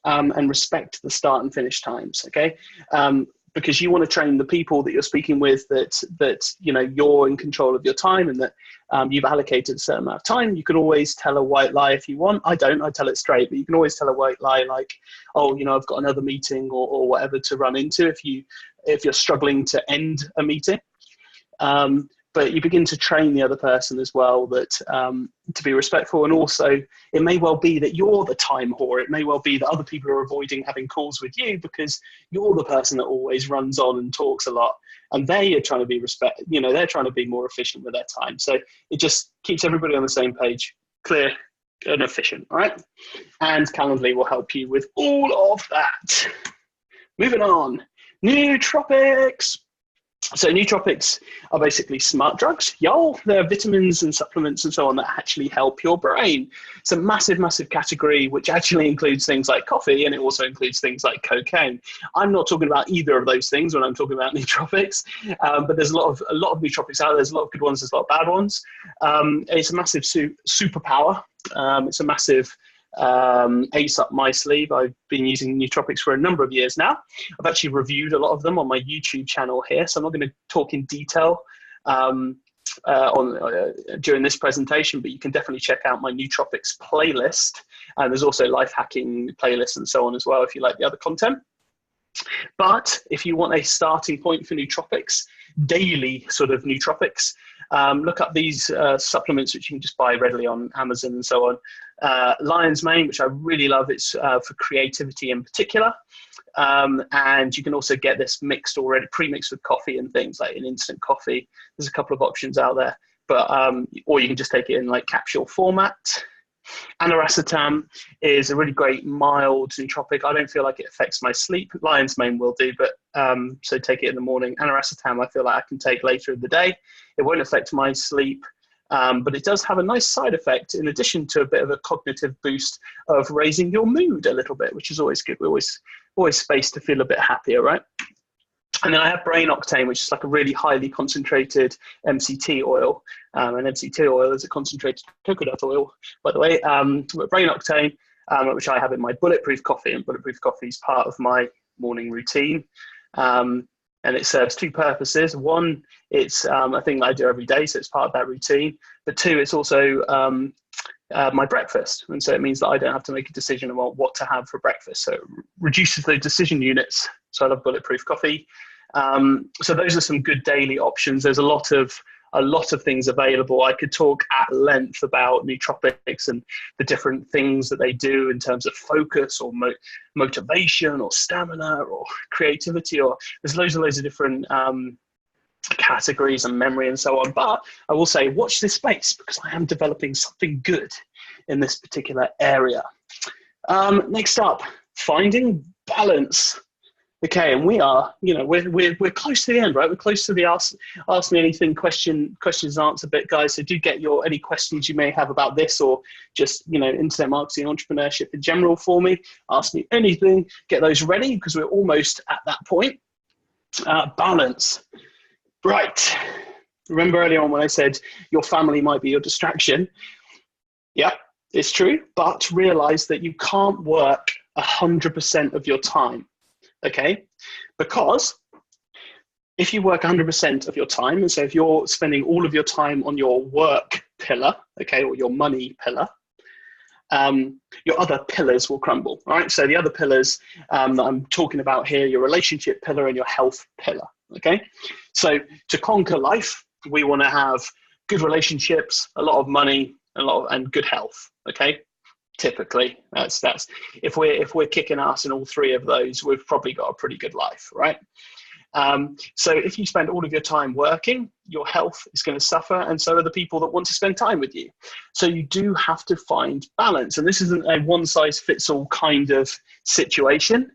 And respect the start and finish times, okay? Because you want to train the people that you're speaking with that you're in control of your time and that you've allocated a certain amount of time. You can always tell a white lie if you want. I tell it straight, but you can always tell a white lie like, oh, I've got another meeting or whatever to run into if you're struggling to end a meeting. But you begin to train the other person as well that to be respectful. And also, it may well be that you're the time whore. It may well be that other people are avoiding having calls with you because you're the person that always runs on and talks a lot. And they are trying to be they're trying to be more efficient with their time. So it just keeps everybody on the same page, clear and efficient, all right? And Calendly will help you with all of that. Moving on, nootropics. So nootropics are basically smart drugs. They're vitamins and supplements and so on that actually help your brain. It's a massive, massive category, which actually includes things like coffee, and it also includes things like cocaine. I'm not talking about either of those things when I'm talking about nootropics, but there's a lot of nootropics out there. There's a lot of good ones, there's a lot of bad ones. It's a massive superpower. It's a massive ace up my sleeve. I've been using nootropics for a number of years now. I've actually reviewed a lot of them on my YouTube channel here, so I'm not going to talk in detail during this presentation, but you can definitely check out my nootropics playlist, and there's also life hacking playlists and so on as well if you like the other content. But if you want a starting point for nootropics, daily sort of nootropics, look up these supplements which you can just buy readily on Amazon and so on. Lion's Mane, which I really love, it's for creativity in particular. And you can also get this mixed already, pre-mixed with coffee and things like in instant coffee. There's a couple of options out there, but or you can just take it in like capsule format. Aniracetam is a really great mild nootropic. I don't feel like it affects my sleep. Lion's Mane will do, but so take it in the morning. Aniracetam I feel like I can take later in the day. It won't affect my sleep, but it does have a nice side effect in addition to a bit of a cognitive boost of raising your mood a little bit, which is always good. We're always space to feel a bit happier, right? And then I have Brain Octane, which is like a really highly concentrated MCT oil. And MCT oil is a concentrated coconut oil, by the way. But Brain Octane, which I have in my Bulletproof coffee, and Bulletproof coffee is part of my morning routine. And it serves two purposes. One, it's a thing that I do every day, so it's part of that routine. But two, it's also my breakfast. And so it means that I don't have to make a decision about what to have for breakfast. So it reduces the decision units. So I love Bulletproof coffee. So those are some good daily options. There's a lot of things available. I could talk at length about nootropics and the different things that they do in terms of focus or motivation or stamina or creativity, or there's loads of different categories and memory and so on. But I will say, watch this space because I am developing something good in this particular area. Next up, finding balance. Okay, and we are, we're close to the end, right? We're close to the ask me anything questions and answer bit, guys. So do get any questions you may have about this, or just, internet marketing, entrepreneurship in general for me. Ask me anything, get those ready, because we're almost at that point. Balance. Right. Remember earlier on when I said your family might be your distraction? Yeah, it's true, but realize that you can't work 100% of your time. Okay, because if you work 100% of your time, and so if you're spending all of your time on your work pillar, okay, or your money pillar, your other pillars will crumble, right? So the other pillars that I'm talking about here, your relationship pillar and your health pillar, okay? So to conquer life, we want to have good relationships, a lot of money, and good health, okay? Typically, that's if we're kicking ass in all three of those, we've probably got a pretty good life, right? So if you spend all of your time working, your health is going to suffer, and so are the people that want to spend time with you. So you do have to find balance, and this isn't a one-size-fits-all kind of situation,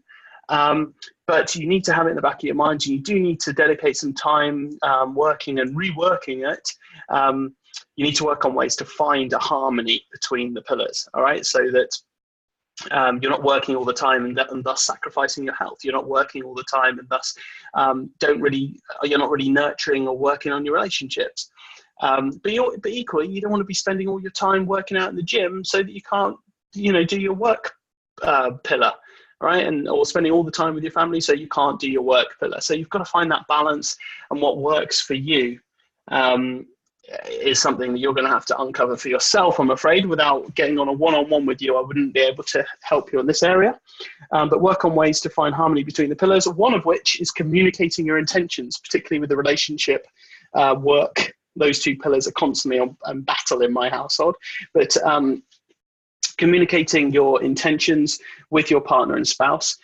but you need to have it in the back of your mind. You do need to dedicate some time working and reworking it. You need to work on ways to find a harmony between the pillars, all right? So that you're not working all the time and thus sacrificing your health. You're not working all the time and thus you're not really nurturing or working on your relationships. But equally, you don't want to be spending all your time working out in the gym so that you can't, do your work pillar, right? Or spending all the time with your family so you can't do your work pillar. So you've got to find that balance, and what works for you is something that you're going to have to uncover for yourself, I'm afraid. Without getting on a one-on-one with you, I wouldn't be able to help you in this area. But work on ways to find harmony between the pillars, one of which is communicating your intentions, particularly with the relationship work. Those two pillars are constantly on battle in my household. But communicating your intentions with your partner and spouse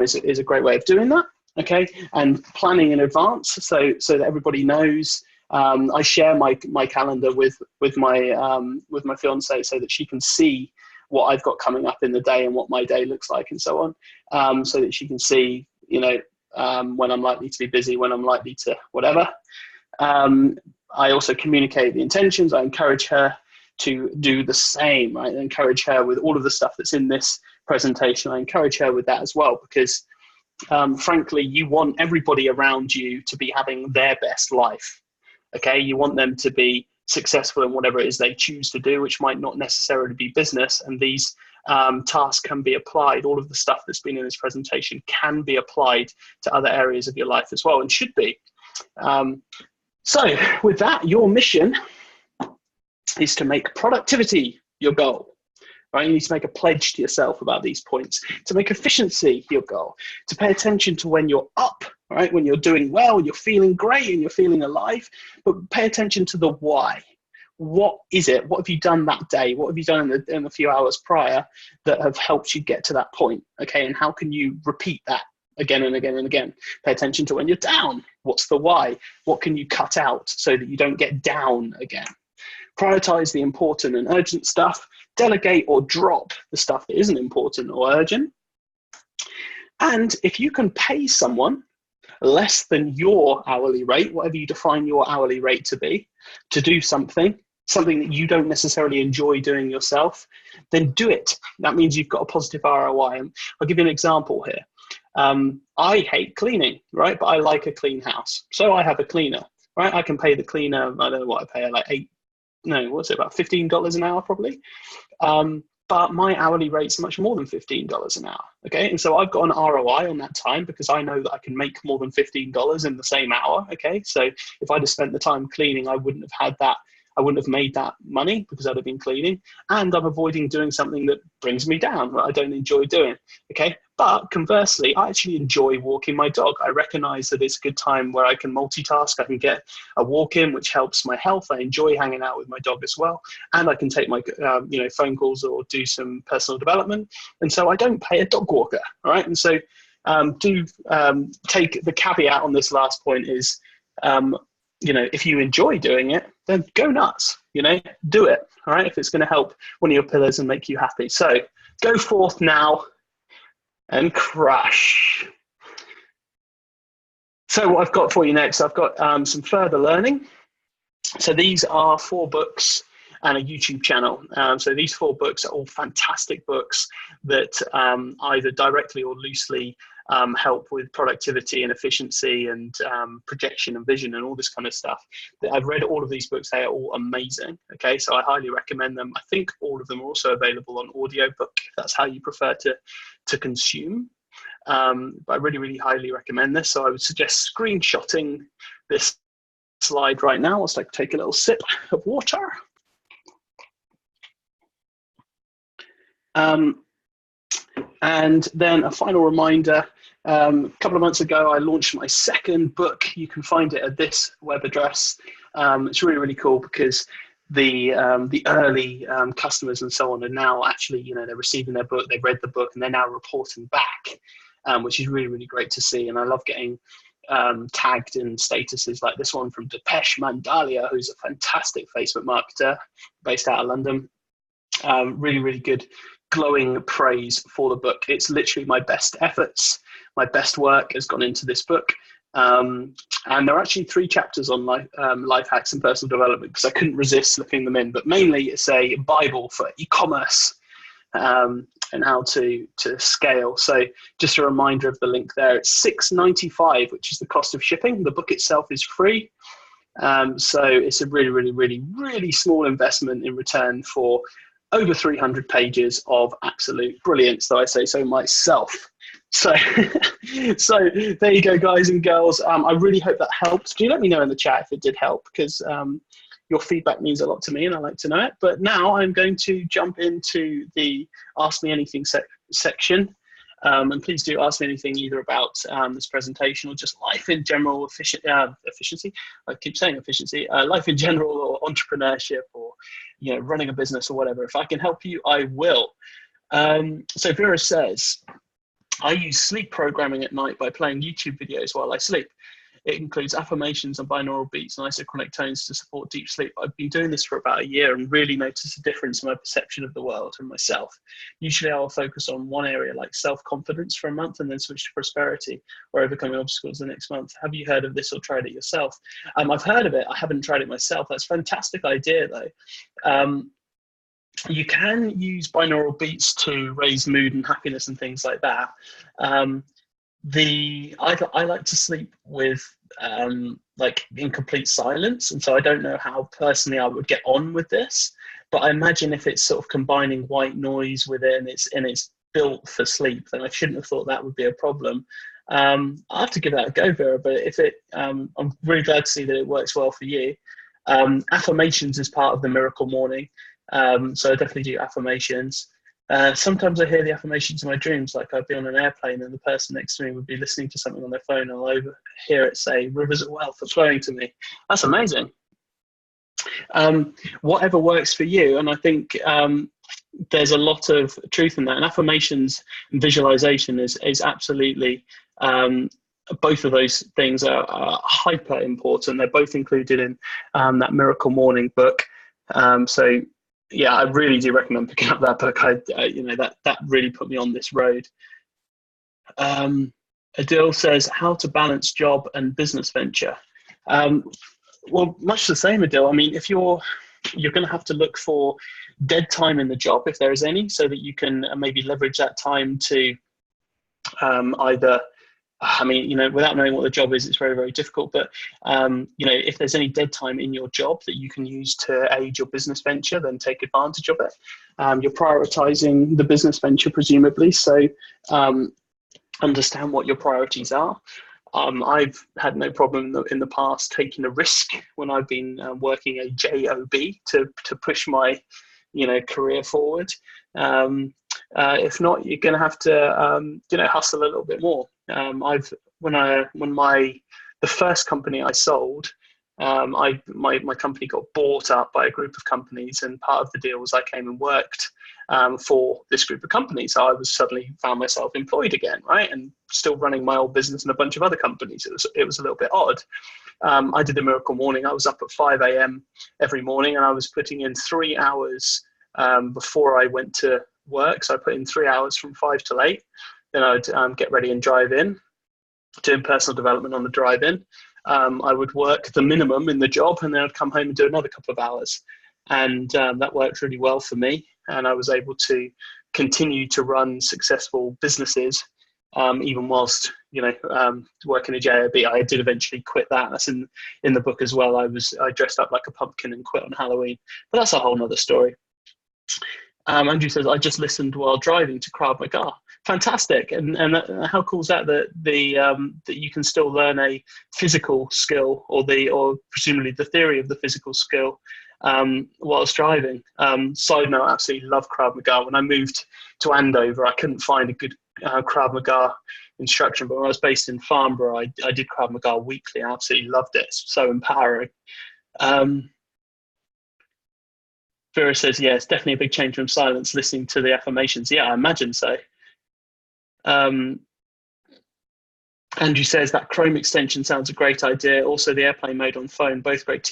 is a great way of doing that. Okay, and planning in advance so that everybody knows. I share my calendar with my fiance so that she can see what I've got coming up in the day and what my day looks like and so on, so that she can see, when I'm likely to be busy, when I'm likely to whatever. I also communicate the intentions. I encourage her to do the same, right? I encourage her with all of the stuff that's in this presentation. I encourage her with that as well, because frankly, you want everybody around you to be having their best life. Okay, you want them to be successful in whatever it is they choose to do, which might not necessarily be business. And these tasks can be applied. All of the stuff that's been in this presentation can be applied to other areas of your life as well, and should be. So with that, your mission is to make productivity your goal. Right? You need to make a pledge to yourself about these points, to make efficiency your goal, to pay attention to when you're up, right? When you're doing well, you're feeling great and you're feeling alive, but pay attention to the why. What is it? What have you done that day? What have you done in the few hours prior that have helped you get to that point? Okay, and how can you repeat that again and again and again? Pay attention to when you're down. What's the why? What can you cut out so that you don't get down again? Prioritize the important and urgent stuff. Delegate or drop the stuff that isn't important or urgent. And if you can pay someone less than your hourly rate, whatever you define your hourly rate to be, to do something that you don't necessarily enjoy doing yourself, then do it. That means you've got a positive ROI. And I'll give you an example here. I hate cleaning, right? But I like a clean house. So I have a cleaner, right? I can pay the cleaner, I don't know what I pay, like about $15 an hour probably. But my hourly rate's much more than $15 an hour. Okay. And so I've got an ROI on that time because I know that I can make more than $15 in the same hour. Okay. So if I'd have spent the time cleaning, I wouldn't have had that. I wouldn't have made that money because I'd have been cleaning, and I'm avoiding doing something that brings me down, that I don't enjoy doing. Okay. But conversely, I actually enjoy walking my dog. I recognize that it's a good time where I can multitask. I can get a walk in, which helps my health. I enjoy hanging out with my dog as well. And I can take my phone calls or do some personal development. And so I don't pay a dog walker. All right. And so take the caveat on this last point is, if you enjoy doing it, then go nuts, do it. All right. If it's going to help one of your pillars and make you happy. So go forth now and crush. So what I've got for you next, I've got some further learning. So these are 4 books and a YouTube channel. So these 4 books are all fantastic books that either directly or loosely help with productivity and efficiency and projection and vision and all this kind of stuff. I've read all of these books. They are all amazing. Okay, so I highly recommend them. I think all of them are also available on audiobook, if that's how you prefer to consume. But I really, really highly recommend this. So I would suggest screenshotting this slide right now. Let's take a little sip of water. And then a final reminder, a couple of months ago, I launched my 2nd book. You can find it at this web address. It's really, really cool because the early customers and so on are now actually, they're receiving their book, they've read the book, and they're now reporting back, which is really, really great to see. And I love getting tagged in statuses like this one from Depeche Mandalia, who's a fantastic Facebook marketer based out of London. Really, really good glowing praise for the book. It's literally my best efforts, my best work has gone into this book. And there are actually 3 chapters on life hacks and personal development because I couldn't resist slipping them in. But mainly it's a Bible for e-commerce and how to scale. So just a reminder of the link there. It's $6.95, which is the cost of shipping. The book itself is free. So it's a really, really, really, really small investment in return for over 300 pages of absolute brilliance, though I say so myself. So, so there you go, guys and girls. I really hope that helped. Do let me know in the chat if it did help, because your feedback means a lot to me and I like to know it. But now I'm going to jump into the Ask Me Anything section. And please do ask me anything either about this presentation or just life in general, efficiency. I keep saying efficiency, life in general, or entrepreneurship, or running a business or whatever. If I can help you, I will. So Vera says, I use sleep programming at night by playing YouTube videos while I sleep. It includes affirmations and binaural beats and isochronic tones to support deep sleep. I've been doing this for about a year and really noticed a difference in my perception of the world and myself. Usually I'll focus on one area like self-confidence for a month and then switch to prosperity or overcoming obstacles the next month. Have you heard of this or tried it yourself? I've heard of it. I haven't tried it myself. That's a fantastic idea though. You can use binaural beats to raise mood and happiness and things like that. I like to sleep with like in complete silence, and so I don't know how personally I would get on with this, but I imagine if it's sort of combining white noise with it and it's built for sleep, then I shouldn't have thought that would be a problem. I'll have to give that a go, Vera, but if it I'm really glad to see that it works well for you. Affirmations is part of the Miracle Morning, so I definitely do affirmations. Sometimes I hear the affirmations in my dreams, like I'd be on an airplane and the person next to me would be listening to something on their phone and I'll overhear it say, rivers of wealth are flowing to me. That's amazing. Whatever works for you. And I think there's a lot of truth in that. And affirmations and visualization is absolutely, both of those things are hyper important. They're both included in that Miracle Morning book. So yeah, I really do recommend picking up that book. That really put me on this road. Adil says, how to balance job and business venture. Well, much the same, Adil. I mean, if you're going to have to look for dead time in the job, if there is any, so that you can maybe leverage that time to either, without knowing what the job is, it's very, very difficult. But, if there's any dead time in your job that you can use to aid your business venture, then take advantage of it. You're prioritizing the business venture, presumably. So understand what your priorities are. I've had no problem in the past taking a risk when I've been working a job to push my, career forward. If not, you're going to have to, hustle a little bit more. The first company I sold, my company got bought up by a group of companies, and part of the deal was I came and worked for this group of companies. So I was suddenly found myself employed again, right, and still running my old business and a bunch of other companies. It was a little bit odd. I did the Miracle Morning. I was up at 5 a.m. every morning, and I was putting in 3 hours before I went to work. So I put in 3 hours from 5 till 8. Then I would get ready and drive in. doing personal development on the drive in. I would work the minimum in the job, and then I'd come home and do another couple of hours. And that worked really well for me. And I was able to continue to run successful businesses, even whilst, working at JIB. I did eventually quit that. That's in the book as well. I dressed up like a pumpkin and quit on Halloween. But that's a whole nother story. Andrew says, I just listened while driving to Krav Maga. Fantastic. And how cool is that that you can still learn a physical skill or presumably the theory of the physical skill whilst driving. Side note, I absolutely love Krav Maga. When I moved to Andover, I couldn't find a good Krav Maga instruction, but when I was based in Farnborough, I did Krav Maga weekly. I absolutely loved it. It's so empowering. Vera says, yeah, it's definitely a big change from silence listening to the affirmations. Yeah, I imagine so. Andrew says that Chrome extension sounds a great idea. Also, the airplane mode on phone, both great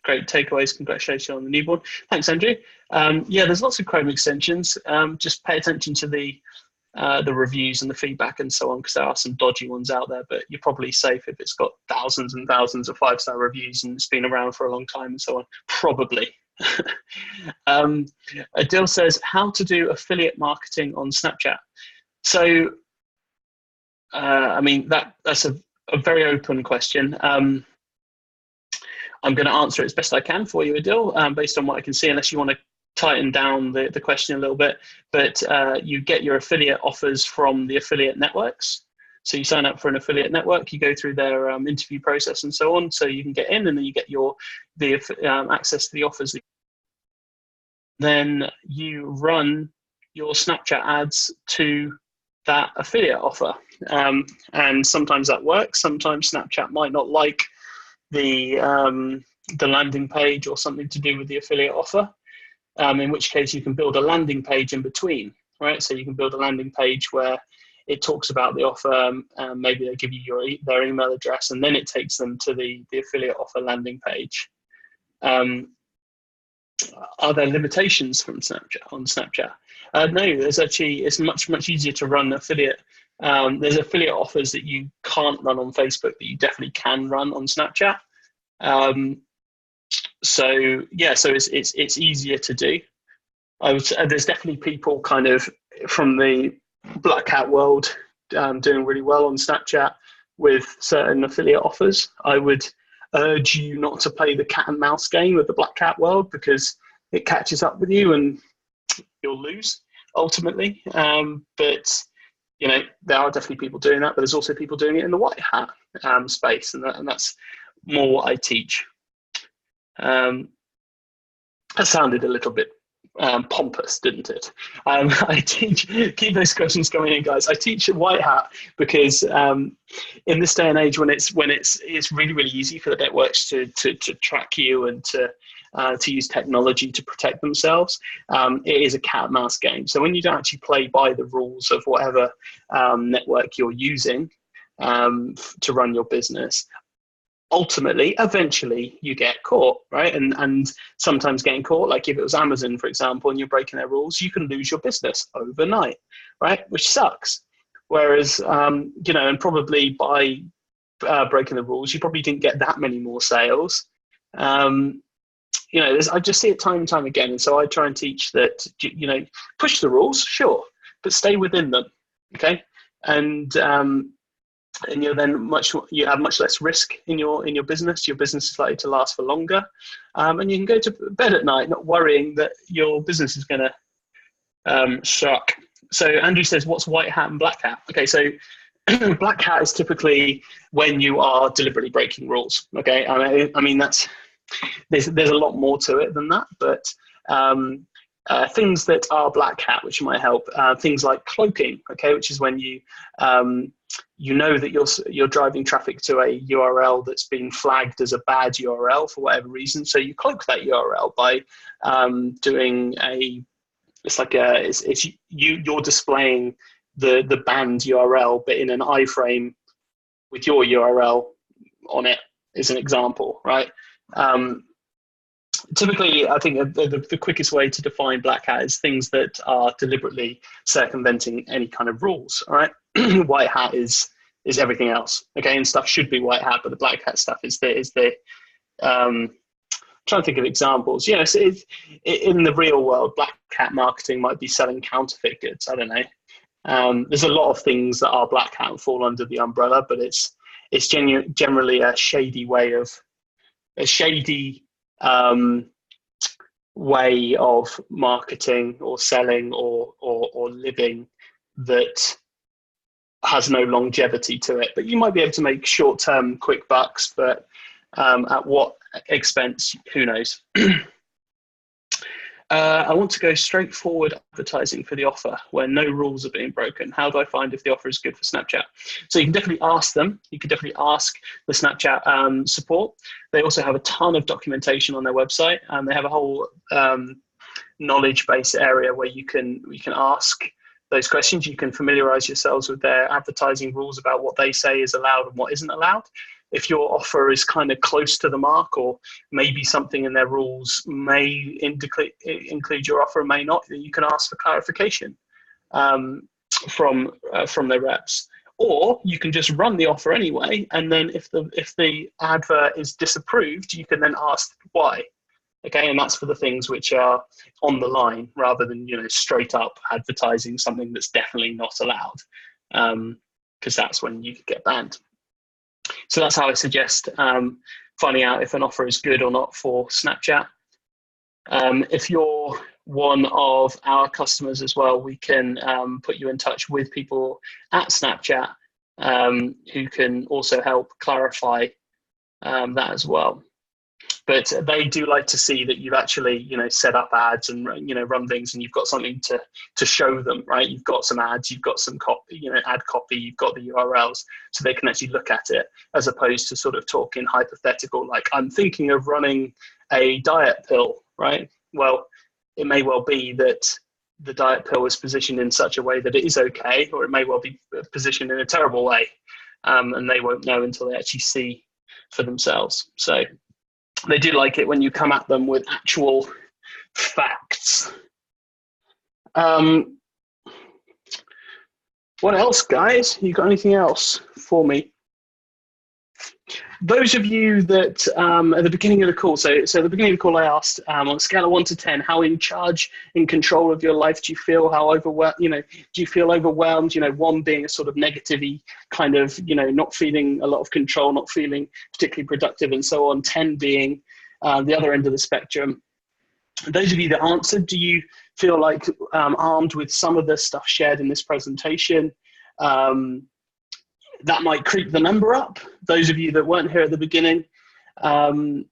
takeaways. Congratulations on the newborn. Thanks, Andrew. Yeah, there's lots of Chrome extensions. Just pay attention to the reviews and the feedback and so on, because there are some dodgy ones out there, but you're probably safe if it's got thousands and thousands of 5-star reviews and it's been around for a long time and so on. Probably. Adil says, how to do affiliate marketing on Snapchat. So, that's a very open question. I'm going to answer it as best I can for you, Adil, based on what I can see, unless you want to tighten down the question a little bit. But you get your affiliate offers from the affiliate networks. So you sign up for an affiliate network, you go through their interview process and so on, so you can get in, and then you get the access to the offers. Then you run your Snapchat ads to that affiliate offer. And sometimes that works. Sometimes Snapchat might not like the landing page or something to do with the affiliate offer, in which case you can build a landing page in between, right? So you can build a landing page where it talks about the offer, maybe they give you their email address, and then it takes them to the affiliate offer landing page. Are there limitations from Snapchat? No, it's much easier to run affiliate. There's affiliate offers that you can't run on Facebook that you definitely can run on Snapchat. So it's easier to do. I would say there's definitely people kind of from the Black Hat world doing really well on Snapchat with certain affiliate offers. I would urge you not to play the cat and mouse game with the Black Hat world, because it catches up with you and you'll lose ultimately. But there are definitely people doing that, but there's also people doing it in the white hat space, and that's more what I teach. That sounded a little bit pompous, didn't it? I teach, keep those questions coming in, guys. I teach white hat because in this day and age, when it's really, really easy for the networks to track you and to use technology to protect themselves, it is a cat and mouse game. So when you don't actually play by the rules of whatever network you're using to run your business, ultimately, eventually you get caught, right? And sometimes getting caught, like if it was Amazon, for example, and you're breaking their rules, you can lose your business overnight, right? Which sucks. Whereas, and probably by breaking the rules, you probably didn't get that many more sales. I just see it time and time again. And so I try and teach that, push the rules, sure, but stay within them, okay? And you have much less risk in your business. Your business is likely to last for longer, and you can go to bed at night not worrying that your business is going to suck. So Andrew says, what's white hat and black hat? Okay, so black hat is typically when you are deliberately breaking rules. Okay, I mean there's a lot more to it than that, but things that are black hat, which might help, things like cloaking, okay, which is when you know that you're driving traffic to a URL that's been flagged as a bad URL for whatever reason. So you cloak that URL by doing you're displaying the banned URL, but in an iframe with your URL on it is an example, right? Typically, I think the quickest way to define black hat is things that are deliberately circumventing any kind of rules, all right? White hat is is everything else. Okay, and stuff should be white hat, but the black hat stuff is the trying to think of examples. You know, so in the real world, black hat marketing might be selling counterfeit goods. I don't know. There's a lot of things that are black hat and fall under the umbrella, but it's generally a shady way of way of marketing or selling or living that has no longevity to it. But you might be able to make short-term quick bucks, but at what expense, who knows? I want to go straightforward advertising for the offer where no rules are being broken. How do I find if the offer is good for Snapchat? So you can definitely ask them. You can definitely ask the Snapchat support. They also have a ton of documentation on their website, and they have a whole knowledge base area where you can ask those questions. You can familiarize yourselves with their advertising rules about what they say is allowed and what isn't allowed. If your offer is kind of close to the mark, or maybe something in their rules may include your offer, may not, you can ask for clarification from their reps. Or you can just run the offer anyway, and then if the advert is disapproved, you can then ask why. Okay, and that's for the things which are on the line, rather than straight up advertising something that's definitely not allowed, because that's when you could get banned. So that's how I suggest finding out if an offer is good or not for Snapchat. If you're one of our customers as well, we can put you in touch with people at Snapchat who can also help clarify that as well. But they do like to see that you've actually, set up ads and, run things, and you've got something to show them, right? You've got some ads, you've got some copy, ad copy, you've got the URLs, so they can actually look at it, as opposed to sort of talking hypothetical, like, I'm thinking of running a diet pill, right? Well, it may well be that the diet pill is positioned in such a way that it is okay, or it may well be positioned in a terrible way, and they won't know until they actually see for themselves. So they do like it when you come at them with actual facts. What else, guys? You got anything else for me? Those of you that at the beginning of the call, so at the beginning of the call, I asked on a scale of 1 to 10, how in charge, in control of your life do you feel? How overwhelmed? Do you feel overwhelmed? 1 being a sort of negative-y kind of, not feeling a lot of control, not feeling particularly productive, and so on. 10 being the other end of the spectrum. Those of you that answered, do you feel like armed with some of the stuff shared in this presentation? That might creep the number up. Those of you that weren't here at the beginning, have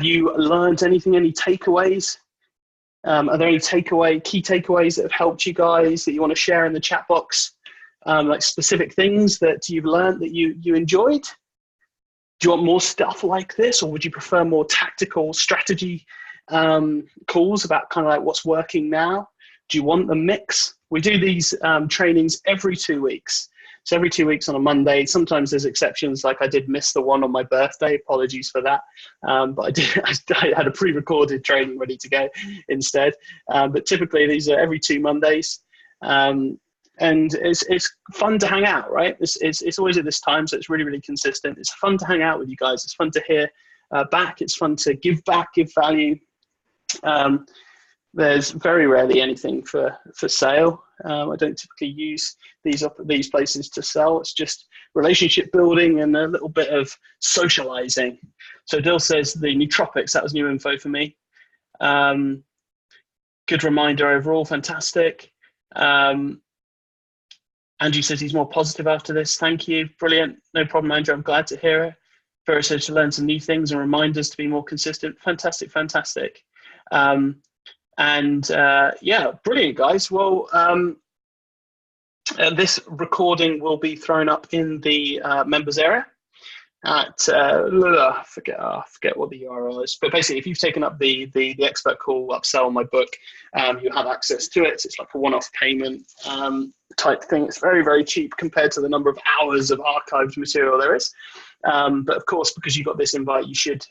you learned anything, any takeaways? Are there any key takeaways that have helped you guys that you want to share in the chat box? Like specific things that you've learned that you enjoyed? Do you want more stuff like this, or would you prefer more tactical strategy calls about kind of like what's working now? Do you want the mix? We do these trainings every 2 weeks. So every 2 weeks on a Monday. Sometimes there's exceptions, like I did miss the one on my birthday. Apologies for that. But I had a pre-recorded training ready to go instead. But typically these are every 2 Mondays. And it's fun to hang out, right? It's always at this time, so it's really, really consistent. It's fun to hang out with you guys. It's fun to hear back. It's fun to give back, give value. There's very rarely anything for sale. I don't typically use these places to sell. It's just relationship building and a little bit of socializing. So Dill says the Nootropics, that was new info for me. Good reminder overall, fantastic. Andrew says he's more positive after this. Thank you, brilliant. No problem, Andrew, I'm glad to hear it. Vera says to learn some new things and reminders to be more consistent. Fantastic, fantastic. Yeah, brilliant, guys. Well, this recording will be thrown up in the members area at I forget what the URL is, but basically if you've taken up the expert call upsell on my book, you have access to it. It's like a one-off payment type thing. It's very, very cheap compared to the number of hours of archived material there is. But of course, because you got this invite,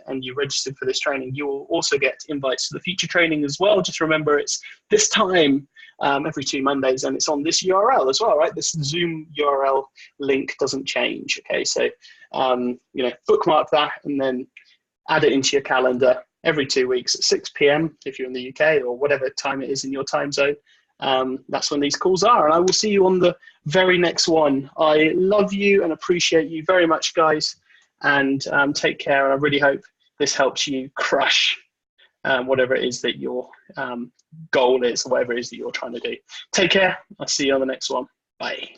and you registered for this training, you will also get invites to the future training as well. Just remember, it's this time every 2 Mondays, and it's on this URL as well, right? This Zoom URL link doesn't change. Okay, so you know, bookmark that and then add it into your calendar every 2 weeks at 6 p.m. if you're in the UK, or whatever time it is in your time zone. That's when these calls are, and I will see you on the very next one. I love you and appreciate you very much, guys, and take care. And I really hope this helps you crush whatever it is that your goal is, or whatever it is that you're trying to do. Take care. I'll see you on the next one. Bye.